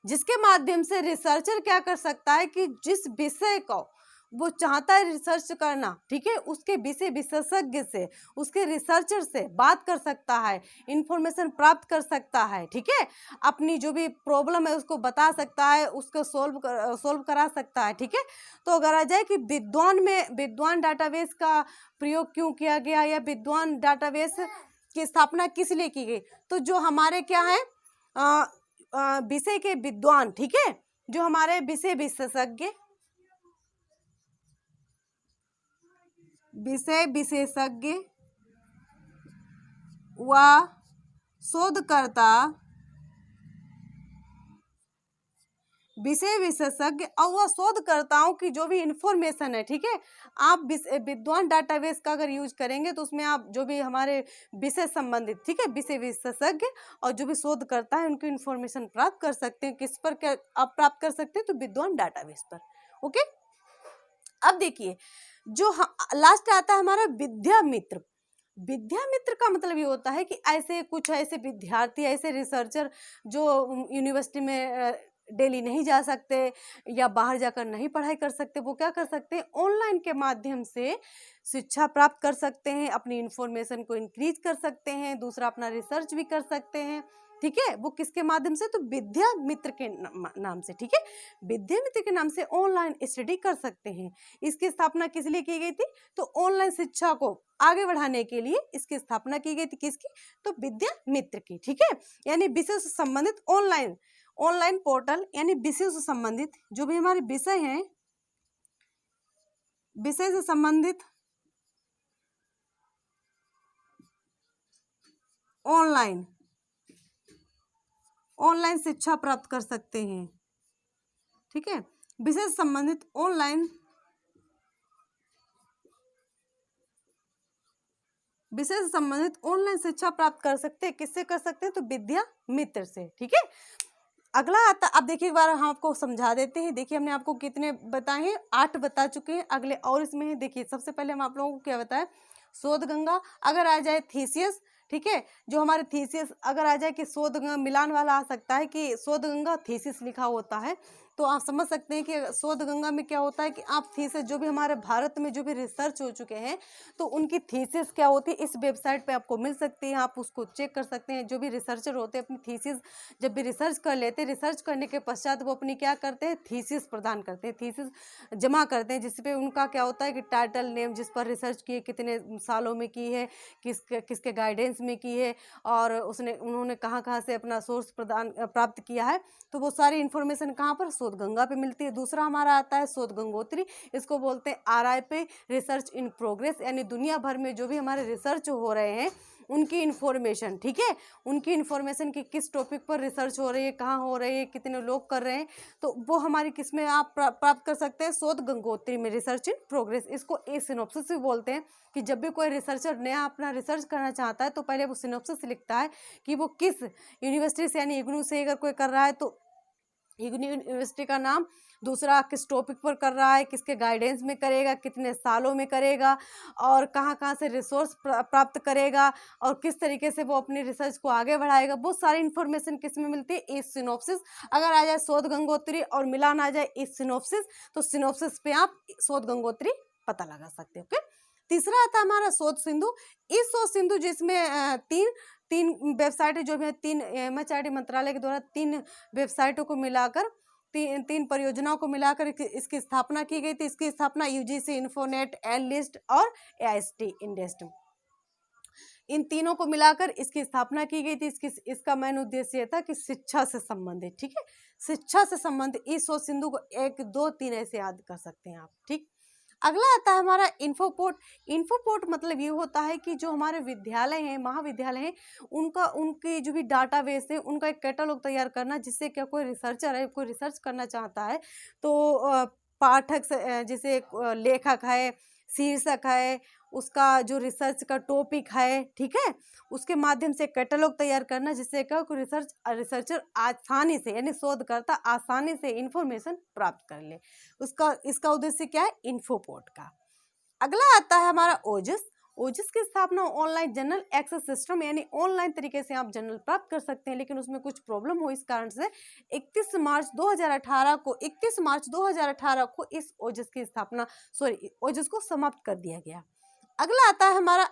जिसके माध्यम से रिसर्चर क्या कर सकता है कि जिस विषय को वो चाहता है रिसर्च करना, ठीक है, उसके विषय विशेषज्ञ से, उसके रिसर्चर से बात कर सकता है, इंफॉर्मेशन प्राप्त कर सकता है। ठीक है, अपनी जो भी प्रॉब्लम है उसको बता सकता है, उसको सोल्व करा सकता है। ठीक है, तो अगर आ जाए कि विद्वान डाटाबेस का प्रयोग क्यों किया गया या विद्वान डाटाबेस की स्थापना किस लिए की गई, तो जो हमारे क्या है विषय के विद्वान, ठीक है, जो हमारे विषय विशेषज्ञ व शोधकर्ता, विषय विशेषज्ञ और शोधकर्ताओं की जो भी इंफॉर्मेशन है, ठीक है, आप विद्वान डाटाबेस का अगर यूज करेंगे तो उसमें आप जो भी हमारे विषय संबंधित, ठीक है, विषय विशेषज्ञ और जो भी शोधकर्ता है उनकी इंफॉर्मेशन प्राप्त कर सकते हैं। किस पर क्या आप प्राप्त कर सकते हैं, तो विद्वान डाटाबेस पर। ओके, अब देखिए जो लास्ट आता है हमारा विद्या मित्र। विद्या मित्र का मतलब ये होता है कि ऐसे विद्यार्थी, ऐसे रिसर्चर जो यूनिवर्सिटी में डेली नहीं जा सकते या बाहर जाकर नहीं पढ़ाई कर सकते, वो क्या कर सकते हैं, ऑनलाइन के माध्यम से शिक्षा प्राप्त कर सकते हैं, अपनी इंफॉर्मेशन को इंक्रीज कर सकते हैं, दूसरा अपना रिसर्च भी कर सकते हैं। ठीक है, वो किसके माध्यम से, तो विद्या मित्र के नाम से। ठीक है, विद्या मित्र के नाम से ऑनलाइन स्टडी कर सकते हैं। इसकी स्थापना किस लिए की गई थी, तो ऑनलाइन शिक्षा को आगे बढ़ाने के लिए इसकी स्थापना की गई थी। किसकी, तो विद्या मित्र की। ठीक है, यानी विषय से संबंधित ऑनलाइन पोर्टल, यानी विषय से संबंधित जो भी हमारे विषय हैं, विषय से संबंधित ऑनलाइन शिक्षा प्राप्त कर सकते हैं। ठीक है, विषय से संबंधित ऑनलाइन शिक्षा प्राप्त कर सकते हैं। किससे कर सकते हैं, तो विद्या मित्र से। ठीक है, अगला आता, अब देखिए एक बार हम आपको समझा देते हैं। देखिए हमने आपको कितने बताए हैं, 8 बता चुके हैं, अगले और इसमें है। देखिए सबसे पहले हम आप लोगों को क्या बताएं, शोध गंगा अगर आ जाए थीसियस, ठीक है, जो हमारे थीसियस अगर आ जाए कि शोध गंगा मिलान वाला आ सकता है कि शोध गंगा थीसिस लिखा होता है, तो आप समझ सकते हैं कि शोध गंगा में क्या होता है कि आप थीसिस जो भी हमारे भारत में जो भी रिसर्च हो चुके हैं तो उनकी थीसिस क्या होती है इस वेबसाइट पे आपको मिल सकती है, आप उसको चेक कर सकते हैं। जो भी रिसर्चर होते हैं अपनी थीसिस जब भी रिसर्च कर लेते हैं, रिसर्च करने के पश्चात वो अपनी क्या करते हैं, थीसिस प्रदान करते हैं, थीसिस जमा करते हैं, जिसपे उनका क्या होता है कि टाइटल नेम, जिस पर रिसर्च की है, कितने सालों में की है, किसके गाइडेंस में की है, और उन्होंने कहाँ कहाँ से अपना सोर्स प्राप्त किया है, तो वो सारी इन्फॉर्मेशन कहाँ पर, शोध गंगा पे मिलती है। दूसरा हमारा आता है शोध गंगोत्री, इसको बोलते हैं RI पे, रिसर्च इन प्रोग्रेस, यानी दुनिया भर में जो भी हमारे रिसर्च हो रहे हैं उनकी इन्फॉर्मेशन, ठीक है, उनकी इन्फॉर्मेशन की किस टॉपिक पर रिसर्च हो रही है, कहाँ हो रही है, कितने लोग कर रहे हैं, तो वो हमारी किस में आप प्राप्त कर सकते हैं, शोध गंगोत्री में, रिसर्च इन प्रोग्रेस। इसको ए सिनॉप्सिस भी बोलते हैं कि जब भी कोई रिसर्चर नया अपना रिसर्च करना चाहता है तो पहले वो सिनॉप्सिस लिखता है कि वो किस यूनिवर्सिटी से, यानी इग्नू से अगर कोई कर रहा है तो इग्नू यूनिवर्सिटी का नाम, दूसरा किस टॉपिक पर कर रहा है, किसके गाइडेंस में करेगा, कितने सालों में करेगा, और कहाँ कहाँ से रिसोर्स प्राप्त करेगा, और किस तरीके से वो अपनी रिसर्च को आगे बढ़ाएगा, वो सारी इन्फॉर्मेशन किस में मिलती है, इस सिनॉप्सिस। अगर आ जाए शोध गंगोत्री और मिलान आ जाए इस सिनॉप्सिस, तो सिनॉप्सिस पे आप शोध गंगोत्री पता लगा सकते हो। ओके, तीसरा आता है हमारा शोध सिंधु। इस शोध सिंधु जिसमें तीन वेबसाइट जो भी है, 3 MHRD मंत्रालय के द्वारा 3 वेबसाइटों को मिलाकर, तीन परियोजनाओं को मिलाकर इसकी स्थापना की गई थी। इसकी स्थापना UGC, इन्फोनेट, एनलिस्ट और AIST इंडेस्ट, इन तीनों को मिलाकर इसकी स्थापना की गई थी। इसका मेन उद्देश्य यह था कि शिक्षा से संबंधित, ठीक है, शिक्षा से संबंधित इस शोध सिंधु को 1 2 3 ऐसे याद कर सकते हैं आप, ठीक। अगला आता है हमारा इन्फोपोर्ट। इन्फोपोर्ट मतलब ये होता है कि जो हमारे विद्यालय हैं, महाविद्यालय हैं, उनकी जो भी डाटाबेस है उनका एक कैटलॉग तैयार करना, जिससे क्या कोई रिसर्चर है, कोई रिसर्च करना चाहता है तो पाठक से, जैसे लेखक है, शीर्षक है, उसका जो रिसर्च का टॉपिक है, ठीक है, उसके माध्यम से कैटलॉग तैयार करना, जिससे क्या कोई रिसर्चर आसानी से, यानी शोधकर्ता आसानी से इंफॉर्मेशन प्राप्त कर ले। इसका उद्देश्य क्या है, इन्फोपोर्ट का। अगला आता है हमारा ओजस। ओजस की स्थापना ऑनलाइन जनरल एक्सेस सिस्टम, यानी ऑनलाइन तरीके से आप जनरल प्राप्त कर सकते हैं, लेकिन उसमें कुछ प्रॉब्लम हो, इस कारण से 31 मार्च 2018 को इस ओजस की स्थापना, ओजस को समाप्त कर दिया गया। अगला आता है हमारा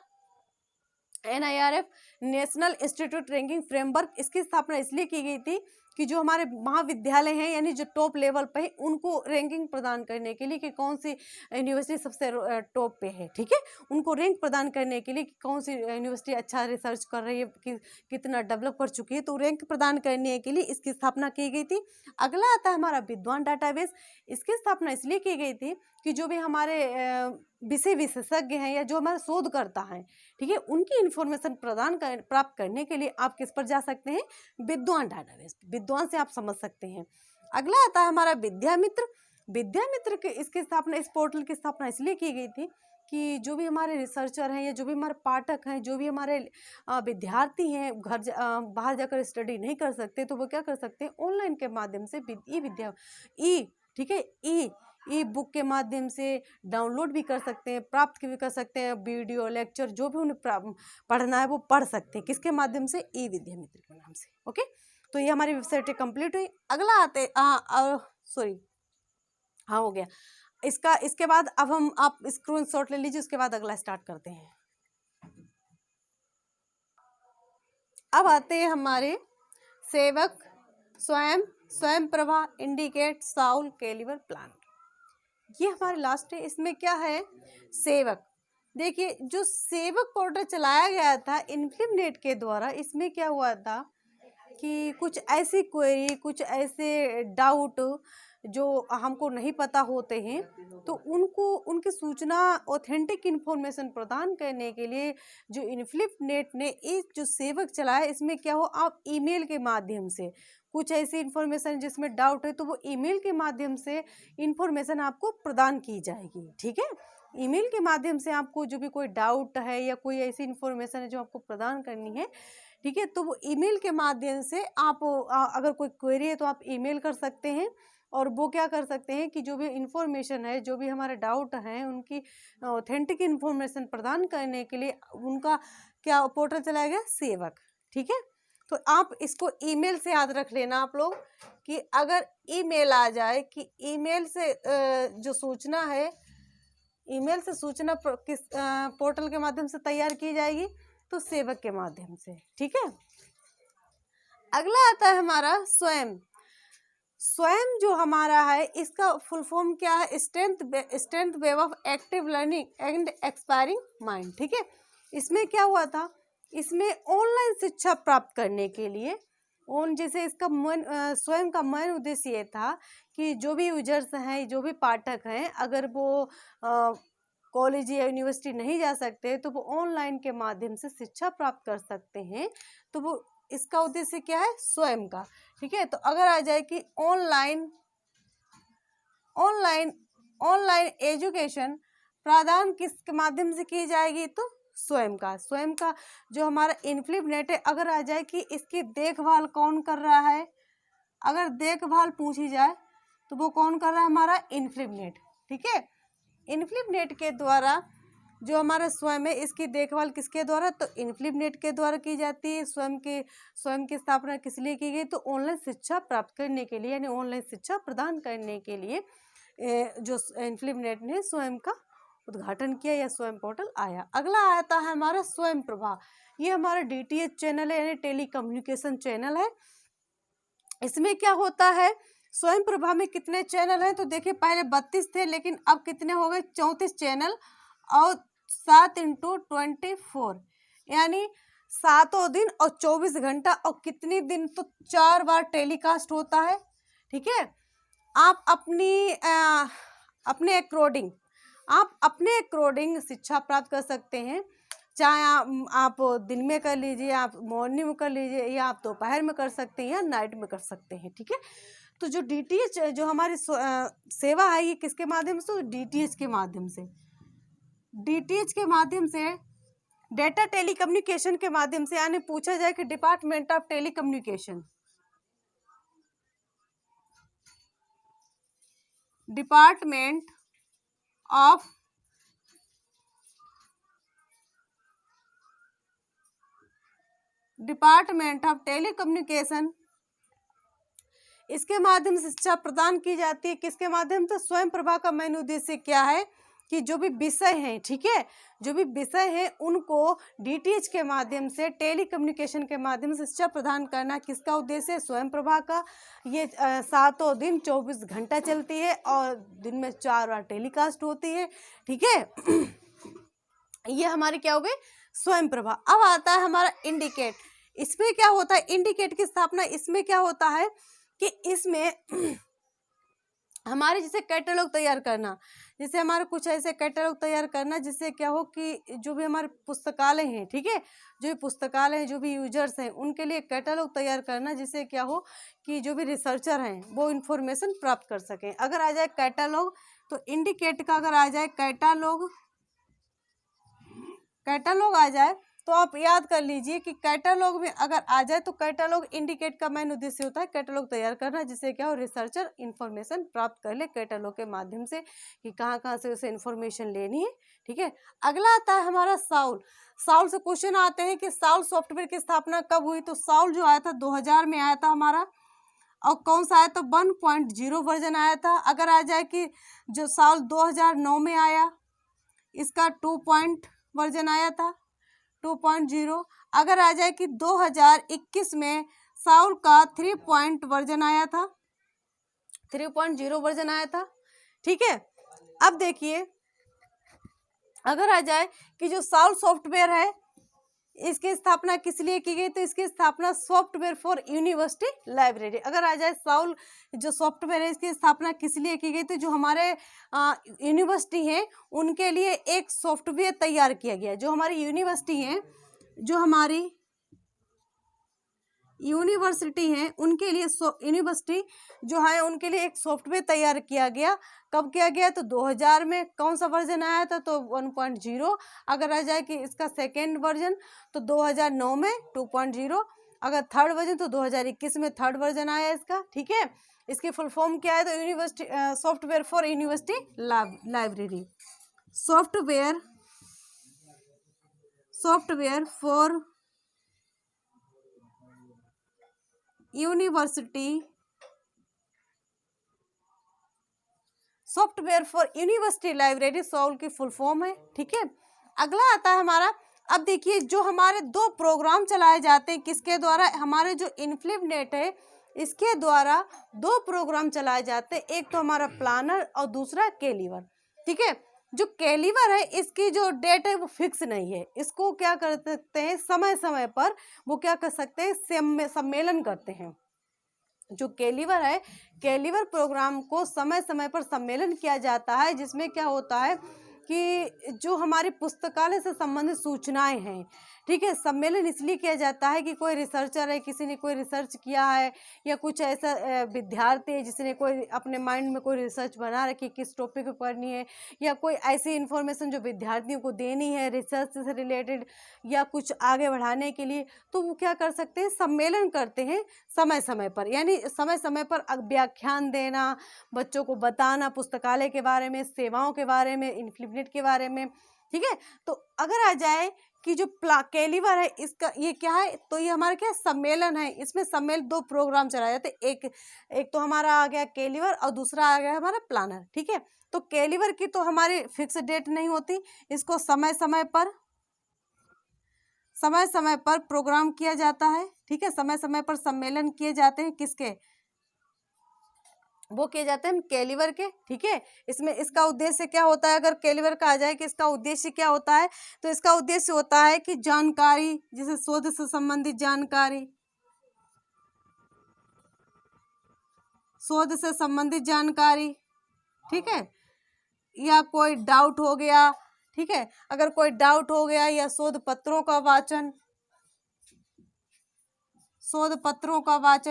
NIRF, national institute ranking framework. इसकी स्थापना इसलिए की गई थी कि जो हमारे महाविद्यालय हैं, यानी जो टॉप लेवल पे है, उनको रैंकिंग प्रदान करने के लिए कि कौन सी यूनिवर्सिटी सबसे टॉप पे है, ठीक है, उनको रैंक प्रदान करने के लिए कि कौन सी यूनिवर्सिटी अच्छा रिसर्च कर रही है, कि कितना डेवलप कर चुकी है, तो रैंक प्रदान करने के लिए इसकी स्थापना की गई थी। अगला आता है हमारा विद्वान डाटाबेस। इसकी स्थापना इसलिए की गई थी कि जो भी हमारे विषय विशेषज्ञ हैं या जो हमारे शोधकर्ता हैं, ठीक है, उनकी इन्फॉर्मेशन प्राप्त करने के लिए आप किस पर जा सकते हैं, विद्वान डाटाबेस, विद्वान से आप समझ सकते हैं। अगला आता है हमारा विद्यामित्र। विद्यामित्र के इसकी स्थापना, इस पोर्टल की स्थापना इसलिए की गई थी कि जो भी हमारे रिसर्चर हैं या जो भी हमारे पाठक हैं, जो भी हमारे विद्यार्थी हैं, बाहर जाकर स्टडी नहीं कर सकते, तो वो क्या कर सकते हैं, ऑनलाइन के माध्यम से ठीक है, ई बुक के माध्यम से डाउनलोड भी कर सकते हैं, प्राप्त भी कर सकते हैं, वीडियो लेक्चर जो भी उन्हें पढ़ना है वो पढ़ सकते हैं, किसके माध्यम से, ई विद्यामित्र के नाम से। ओके, तो ये हमारी वेबसाइट कंप्लीट हुई। अगला आते हाँ हो गया इसके बाद अब आप स्क्रीनशॉट ले लीजिए, उसके बाद अगला स्टार्ट करते हैं। अब आते हैं हमारे सेवक, Swayam Prabha, indicate, soul, calibre, plan. ये हमारे लास्ट है। इसमें क्या है, सेवक। देखिए जो सेवक पोर्टल चलाया गया था इन्फिनिट के द्वारा, इसमें क्या हुआ था कि कुछ ऐसी क्वेरी, कुछ ऐसे डाउट जो हमको नहीं पता होते हैं, तो उनकी सूचना, ऑथेंटिक इन्फॉर्मेशन प्रदान करने के लिए जो इन्फिनिट ने इस जो सेवक चलाया, इसमें क्या हो, आप ईमेल के माध्यम से कुछ ऐसी इन्फॉर्मेशन जिसमें डाउट है तो वो ईमेल के माध्यम से इन्फॉर्मेशन आपको प्रदान की जाएगी, ठीक है। ईमेल के माध्यम से आपको जो भी कोई डाउट है या कोई ऐसी इन्फॉर्मेशन है जो आपको प्रदान करनी है, ठीक है। तो वो ईमेल के माध्यम से आप अगर कोई क्वेरी है तो आप ईमेल कर सकते हैं, और वो क्या कर सकते हैं कि जो भी इंफॉर्मेशन है, जो भी हमारे डाउट हैं, उनकी ऑथेंटिक इंफॉर्मेशन प्रदान करने के लिए उनका क्या पोर्टल चलाया गया, सेवक। ठीक है। तो आप इसको ईमेल से याद रख लेना आप लोग कि अगर ईमेल आ जाए कि ईमेल से जो सूचना है, ईमेल से सूचना किस पोर्टल के माध्यम से तैयार की जाएगी, तो सेवक के माध्यम से। ठीक है। अगला आता है हमारा स्वयं। स्वयं जो हमारा है, इसका फुल फॉर्म क्या है, strength wave of active learning and expiring mind. ठीक है। इसमें क्या हुआ था, इसमें ऑनलाइन शिक्षा प्राप्त करने के लिए जैसे इसका स्वयं का मेन उद्देश्य ये था कि जो भी यूजर्स हैं, जो भी पाठक हैं, अगर वो कॉलेज या यूनिवर्सिटी नहीं जा सकते तो वो ऑनलाइन के माध्यम से शिक्षा प्राप्त कर सकते हैं। तो वो इसका उद्देश्य क्या है, स्वयं का। ठीक है। तो अगर आ जाए कि ऑनलाइन ऑनलाइन ऑनलाइन एजुकेशन प्रदान किसके माध्यम से की जाएगी, तो स्वयं का जो हमारा इनफ्लिप नेट है, अगर आ जाए कि इसकी देखभाल कौन कर रहा है, अगर देखभाल पूछी जाए तो वो कौन कर रहा है, हमारा इनफ्लिप नेट। ठीक है। इनफ्लिप नेट के द्वारा जो हमारा स्वयं है, इसकी देखभाल किसके द्वारा, तो इनफ्लिप नेट के द्वारा की जाती है। स्वयं की स्थापना किस लिए की गई, तो ऑनलाइन शिक्षा प्राप्त करने के लिए, यानी ऑनलाइन शिक्षा प्रदान करने के लिए जो इनफ्लिप नेट ने स्वयं का उद्घाटन किया या स्वयं पोर्टल आया। अगला आता है हमारा स्वयं प्रभा। ये हमारा DTH चैनल है, यानी टेली कम्युनिकेशन चैनल है। इसमें क्या होता है, स्वयं प्रभा में कितने चैनल हैं, तो देखिए पहले 32 थे, लेकिन अब कितने हो गए, 34 चैनल, और 7 × 24, यानी 7 दिन और 24 घंटा, और कितने दिन, तो 4 बार टेलीकास्ट होता है। ठीक है। आप अपने अकॉर्डिंग शिक्षा प्राप्त कर सकते हैं, चाहे आप दिन में कर लीजिए, आप मॉर्निंग में कर लीजिए, या आप दोपहर में कर सकते हैं, या नाइट में कर सकते हैं। ठीक है। तो जो DTH जो हमारी सेवा है, ये किसके माध्यम से, DTH के माध्यम से, DTH के माध्यम से, डेटा टेलीकम्युनिकेशन के माध्यम से। यानी पूछा जाए कि department of telecommunication, department of telecommunication, इसके माध्यम से शिक्षा प्रदान की जाती है। किसके माध्यम से, स्वयं प्रभा का मेन उद्देश्य क्या है कि जो भी विषय हैं, ठीक है, जो भी विषय हैं उनको DTH के माध्यम से, टेलीकम्युनिकेशन के माध्यम से शिक्षा प्रदान करना किसका उद्देश्य है, स्वयं प्रभा का। ये 7 दिन 24 घंटा चलती है, और दिन में 4 बार टेलीकास्ट होती है। ठीक है। ये हमारे क्या हो गए, स्वयं प्रभा। अब आता है हमारा इंडिकेट। इसमें क्या होता है, इंडिकेट की स्थापना, इसमें क्या होता है कि इसमें हमारे जैसे कैटलॉग तैयार करना, जैसे हमारे कुछ ऐसे कैटलॉग तैयार करना जिससे क्या हो कि जो भी हमारे पुस्तकालय हैं, ठीक है, जो भी पुस्तकालय हैं, जो भी यूजर्स हैं, उनके लिए कैटलॉग तैयार करना, जिससे क्या हो कि जो भी रिसर्चर हैं वो इन्फॉर्मेशन प्राप्त कर सकें। अगर आ जाए कैटलॉग, तो इंडिकेट का अगर आ जाए कैटलॉग आ जाए, तो आप याद कर लीजिए कि कैटलॉग में अगर आ जाए तो कैटलॉग इंडिकेट का मेन उद्देश्य होता है कैटलॉग तैयार करना, जिससे क्या हो रिसर्चर इन्फॉर्मेशन प्राप्त कर ले कैटलॉग के माध्यम से कि कहाँ से उसे इन्फॉर्मेशन लेनी है। ठीक है। अगला आता है हमारा साउल। साउल से क्वेश्चन आते हैं कि साउल सॉफ्टवेयर की स्थापना कब हुई, तो साउल जो आया था 2000 में आया था हमारा, और कौन सा आया था, 1.0 वर्जन आया था। अगर आ जाए कि जो साउल 2009 में आया, इसका 2 वर्जन आया था, 2.0। अगर आ जाए कि 2021 में साउल का 3 वर्जन आया था, 3.0 वर्जन आया था। ठीक है। अब देखिए, अगर आ जाए कि जो साउल सॉफ्टवेयर है, इसकी स्थापना किस लिए की गई, तो इसकी स्थापना सॉफ्टवेयर फॉर यूनिवर्सिटी लाइब्रेरी। अगर आ जाए साउल जो सॉफ्टवेयर है, इसकी स्थापना किस लिए की गई, तो जो हमारे यूनिवर्सिटी हैं उनके लिए एक सॉफ्टवेयर तैयार किया गया। जो हमारी यूनिवर्सिटी हैं, जो हमारी यूनिवर्सिटी हैं उनके लिए यूनिवर्सिटी जो है उनके लिए एक सॉफ्टवेयर तैयार किया गया। कब किया गया? तो 2000 में। कौन सा वर्जन आया था? तो 1.0। अगर आ जाए कि इसका सेकेंड वर्जन तो 2009 में 2.0। अगर थर्ड वर्जन तो 2021 में थर्ड वर्जन आया इसका। ठीक है, इसकी फुल फॉर्म क्या है? तो university software for university library. Software for university library solve की फुल फॉर्म है। ठीक है, अगला आता है हमारा। अब देखिए जो हमारे दो प्रोग्राम चलाए जाते हैं किसके द्वारा? हमारे जो इनफ्लिपनेट है इसके द्वारा दो प्रोग्राम चलाए जाते हैं। एक तो हमारा प्लानर और दूसरा केलीवर। ठीक है, जो केलीवर है इसकी जो डेट है वो फिक्स नहीं है। इसको क्या कर सकते हैं? समय समय पर वो क्या कर सकते हैं? सम्मेलन करते हैं। जो केलीवर है, केलीवर प्रोग्राम को समय समय पर सम्मेलन किया जाता है, जिसमें क्या होता है कि जो हमारी पुस्तकालय से संबंधित सूचनाएं हैं, ठीक है, सम्मेलन इसलिए किया जाता है कि कोई रिसर्चर है, किसी ने कोई रिसर्च किया है, या कुछ ऐसा विद्यार्थी है जिसने कोई अपने माइंड में कोई रिसर्च बना रखी किस टॉपिक पे पढ़नी है, या कोई ऐसी इन्फॉर्मेशन जो विद्यार्थियों को देनी है रिसर्च से रिलेटेड या कुछ आगे बढ़ाने के लिए, तो वो क्या कर सकते हैं? सम्मेलन करते हैं समय समय पर। यानी समय समय पर व्याख्यान देना, बच्चों को बताना पुस्तकालय के बारे में, सेवाओं के बारे में, इनफ्लिपनेट के बारे में। ठीक है, तो अगर आ जाए कि जो केलीवर है इसका ये क्या है? तो ये हमारा क्या सम्मेलन है। इसमें सम्मेलन दो प्रोग्राम चलाए जाते हैं। एक तो हमारा आ गया केलीवर और दूसरा आ गया हमारा प्लानर। ठीक है, तो केलीवर की तो हमारी फिक्स डेट नहीं होती, इसको समय समय पर प्रोग्राम किया जाता है। ठीक है, समय समय पर सम्मेलन किए जाते हैं। किसके? वो किए जाते हैं केलीवर के। ठीक है, इसमें इसका उद्देश्य क्या होता है? अगर केलीवर का आ जाए कि इसका उद्देश्य क्या होता है, तो इसका उद्देश्य होता है कि जानकारी, जैसे शोध से संबंधित जानकारी, ठीक है, या कोई डाउट हो गया। ठीक है, अगर कोई डाउट हो गया, या शोध पत्रों का वाचन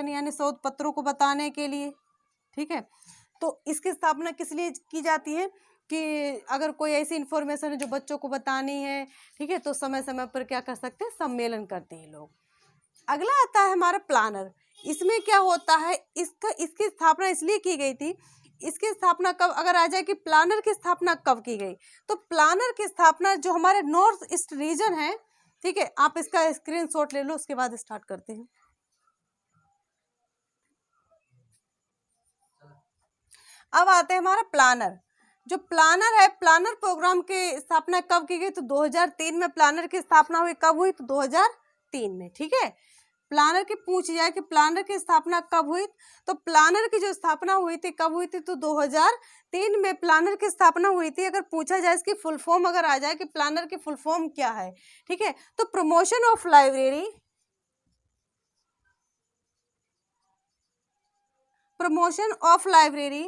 यानी शोध पत्रों को बताने के लिए। ठीक है, तो इसकी स्थापना किस लिए की जाती है? कि अगर कोई ऐसी इंफॉर्मेशन है जो बच्चों को बतानी है, ठीक है, तो समय समय पर क्या कर सकते हैं? सम्मेलन करते हैं लोग। अगला आता है हमारा प्लानर। इसमें क्या होता है? इसकी स्थापना इसलिए की गई थी। इसकी स्थापना कब? अगर आ जाए कि प्लानर की स्थापना कब की गई, तो प्लानर की स्थापना जो हमारे नॉर्थ ईस्ट रीजन है, ठीक है, आप इसका स्क्रीनशॉट ले लो, उसके बाद स्टार्ट करते हैं। अब आते हैं हमारा प्लानर। जो प्लानर है, प्लानर प्रोग्राम की स्थापना कब की गई? तो 2003 में प्लानर की स्थापना हुई। कब हुई? तो 2003 में। ठीक है, प्लानर की पूछ जाए कि प्लानर की स्थापना कब हुई, तो प्लानर की जो स्थापना हुई थी कब हुई थी? तो 2003 में प्लानर की स्थापना हुई थी। अगर पूछा जाए इसकी फुल फॉर्म अगर आ जाए कि प्लानर की फुल फॉर्म क्या है, ठीक है, तो promotion of library promotion of library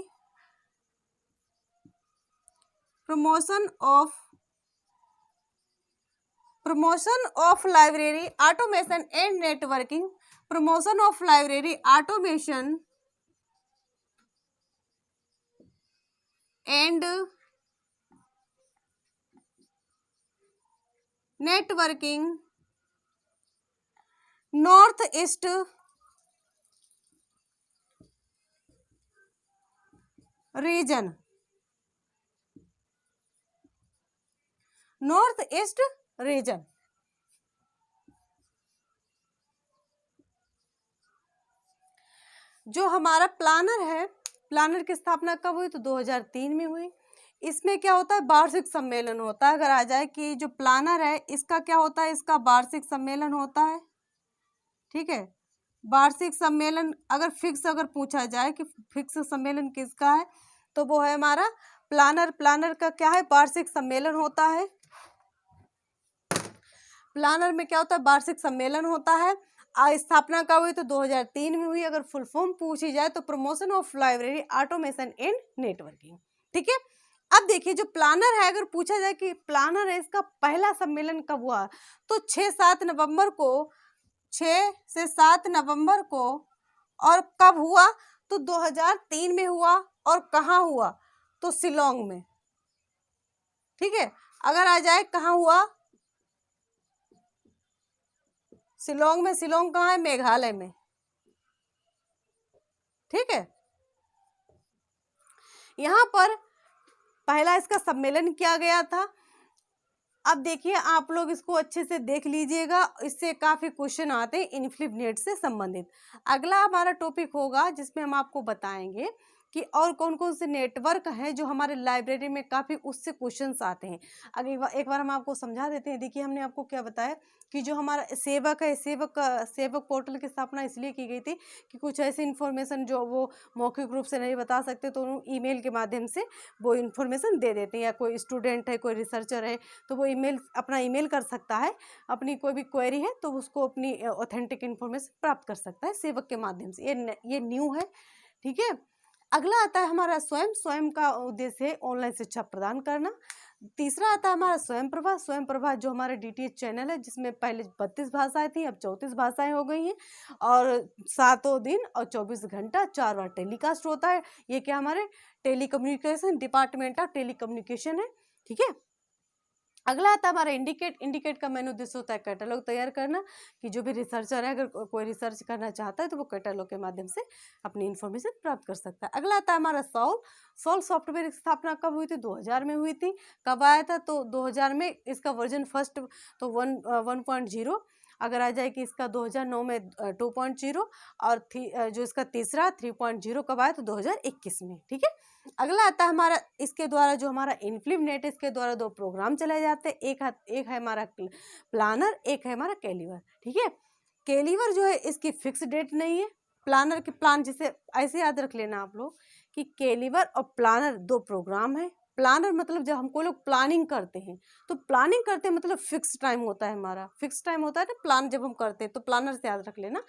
automation and networking. Promotion of library automation and networking north east region. North east region. जो हमारा प्लानर है, प्लानर की स्थापना कब हुई? तो 2003 में हुई। इसमें क्या होता है? वार्षिक सम्मेलन होता है। अगर आ जाए कि जो प्लानर है इसका क्या होता है? इसका वार्षिक सम्मेलन होता है। ठीक है, वार्षिक सम्मेलन अगर पूछा जाए कि फिक्स सम्मेलन किसका है, तो वो है हमारा प्लानर का क्या है? वार्षिक सम्मेलन होता है। प्लानर में क्या होता है? वार्षिक सम्मेलन होता है। स्थापना कब हुई? तो 2003 में हुई। अगर फुल फॉर्म पूछी जाए तो promotion of library automation and networking. ठीक है, अब देखिए जो प्लानर है, अगर पूछा जाए कि प्लानर है इसका पहला सम्मेलन कब हुआ, तो 6-7 नवंबर को 6 से 7 नवंबर को। और कब हुआ? तो 2003 में हुआ। और कहाँ हुआ? तो शिलोंग में। ठीक है, अगर आ जाए कहाँ हुआ? शिलोंग में। शिलोंग कहाँ है? मेघालय में। ठीक है, यहाँ पर पहला इसका सम्मेलन किया गया था। अब देखिए आप लोग इसको अच्छे से देख लीजिएगा, इससे काफी क्वेश्चन आते हैं इनफ्लिपनेट से संबंधित। अगला हमारा टॉपिक होगा जिसमें हम आपको बताएंगे कि और कौन कौन से नेटवर्क हैं जो हमारे लाइब्रेरी में काफ़ी उससे क्वेश्चंस आते हैं। अगर एक बार हम आपको समझा देते हैं। देखिए हमने आपको क्या बताया कि जो हमारा सेवक है, सेवक पोर्टल की स्थापना इसलिए की गई थी कि कुछ ऐसी इन्फॉर्मेशन जो वो मौखिक रूप से नहीं बता सकते तो ईमेल के माध्यम से वो इन्फॉर्मेशन दे देते हैं। या कोई स्टूडेंट है, कोई रिसर्चर है, तो वो अपना ईमेल कर सकता है, अपनी कोई भी क्वेरी है तो उसको अपनी ऑथेंटिक इन्फॉर्मेशन प्राप्त कर सकता है सेवक के माध्यम से। ये न्यू है। ठीक है, अगला आता है हमारा स्वयं का उद्देश्य है ऑनलाइन शिक्षा प्रदान करना। तीसरा आता है हमारा स्वयं प्रभा जो हमारे डीटीएच चैनल है, जिसमें पहले 32 भाषाएं थी, अब 34 भाषाएं हो गई हैं। और 7 दिन और 24 घंटा 4 बार टेलीकास्ट होता है। ये क्या? हमारे टेलीकम्युनिकेशन डिपार्टमेंट ऑफ टेलीकम्युनिकेशन है। ठीक है, अगला आता है हमारा इंडिकेट का मेन उद्देश्य होता है कैटलॉग तैयार करना, कि जो भी रिसर्चर है अगर कोई रिसर्च करना चाहता है तो वो कैटलॉग के माध्यम से अपनी इन्फॉर्मेशन प्राप्त कर सकता है। अगला आता है हमारा सॉल्व सॉफ्टवेयर की स्थापना कब हुई थी? 2000 में हुई थी। कब आया था? तो 2000 में। इसका वर्जन फर्स्ट तो 1.0। अगर आ जाए कि इसका 2009 में 2.0 और जो इसका तीसरा 3.0 कब आया? तो 2021 में। ठीक है, अगला आता है हमारा इसके द्वारा जो हमारा इनफ्लिपनेट, इसके द्वारा 2 प्रोग्राम चलाए जाते हैं। एक है हमारा प्लानर, एक है हमारा कैलीवर। ठीक है, कैलीवर जो है इसकी फिक्स डेट नहीं है। प्लानर के प्लान, जिसे ऐसे याद रख लेना आप लोग कि कैलीवर और प्लानर 2 प्रोग्राम है। प्लानर मतलब जब हमको लोग प्लानिंग करते हैं तो प्लानिंग करते हैं मतलब फिक्स टाइम होता है, हमारा फिक्स टाइम होता है ना प्लान जब हम करते हैं, तो प्लानर से याद रख लेना।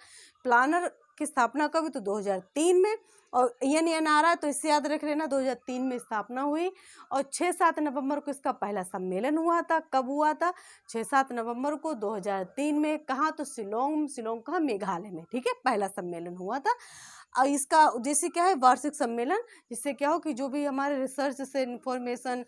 प्लानर की स्थापना कब हुई? तो 2003 में। और ENN आ रहा है तो इससे याद रख लेना 2003 में स्थापना हुई। और 6-7 नवंबर को इसका पहला सम्मेलन हुआ था। कब हुआ था? 6-7 नवंबर को 2003 में। कहाँ? तो शिलोंग कहाँ? मेघालय में। ठीक है, पहला सम्मेलन हुआ था। और इसका उद्देश्य क्या है? वार्षिक सम्मेलन, जिससे क्या हो कि जो भी हमारे रिसर्च से इंफॉर्मेशन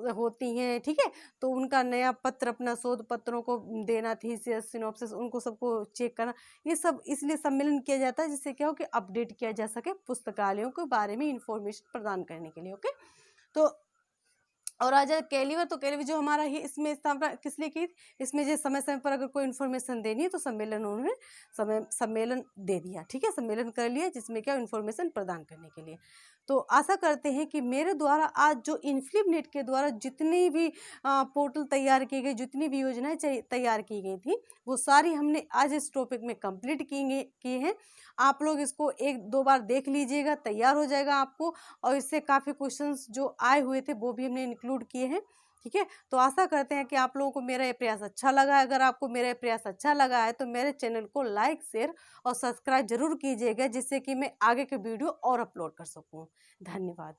होती हैं, ठीक है, तो उनका नया पत्र, अपना शोध पत्रों को देना, थीसिस, सिनॉप्सिस, उनको सबको चेक करना, ये सब इसलिए सम्मेलन किया जाता है जिससे क्या हो कि अपडेट किया जा सके पुस्तकालयों के बारे में इंफॉर्मेशन प्रदान करने के लिए। ओके, तो और आ जाए कैलीवर, तो कैलीवर जो हमारा ही इसमें स्थापना किस लिए की? इसमें जो समय समय पर अगर कोई इन्फॉर्मेशन देनी है तो उन्होंने सम्मेलन दे दिया। ठीक है, सम्मेलन कर लिया जिसमें क्या इन्फॉर्मेशन प्रदान करने के लिए। तो आशा करते हैं कि मेरे द्वारा आज जो इनफ्लिपनेट के द्वारा जितनी भी पोर्टल तैयार की गई, जितनी भी योजनाएं तैयार की गई थी, वो सारी हमने आज इस टॉपिक में कंप्लीट की हैं। आप लोग इसको 1-2 बार देख लीजिएगा, तैयार हो जाएगा आपको। और इससे काफ़ी क्वेश्चंस जो आए हुए थे वो भी हमने इंक्लूड किए हैं। ठीक है, तो आशा करते हैं कि आप लोगों को मेरा ये प्रयास अच्छा लगा है। अगर आपको मेरा ये प्रयास अच्छा लगा है तो मेरे चैनल को लाइक, शेयर और सब्सक्राइब जरूर कीजिएगा, जिससे कि मैं आगे के वीडियो और अपलोड कर सकूँ। धन्यवाद।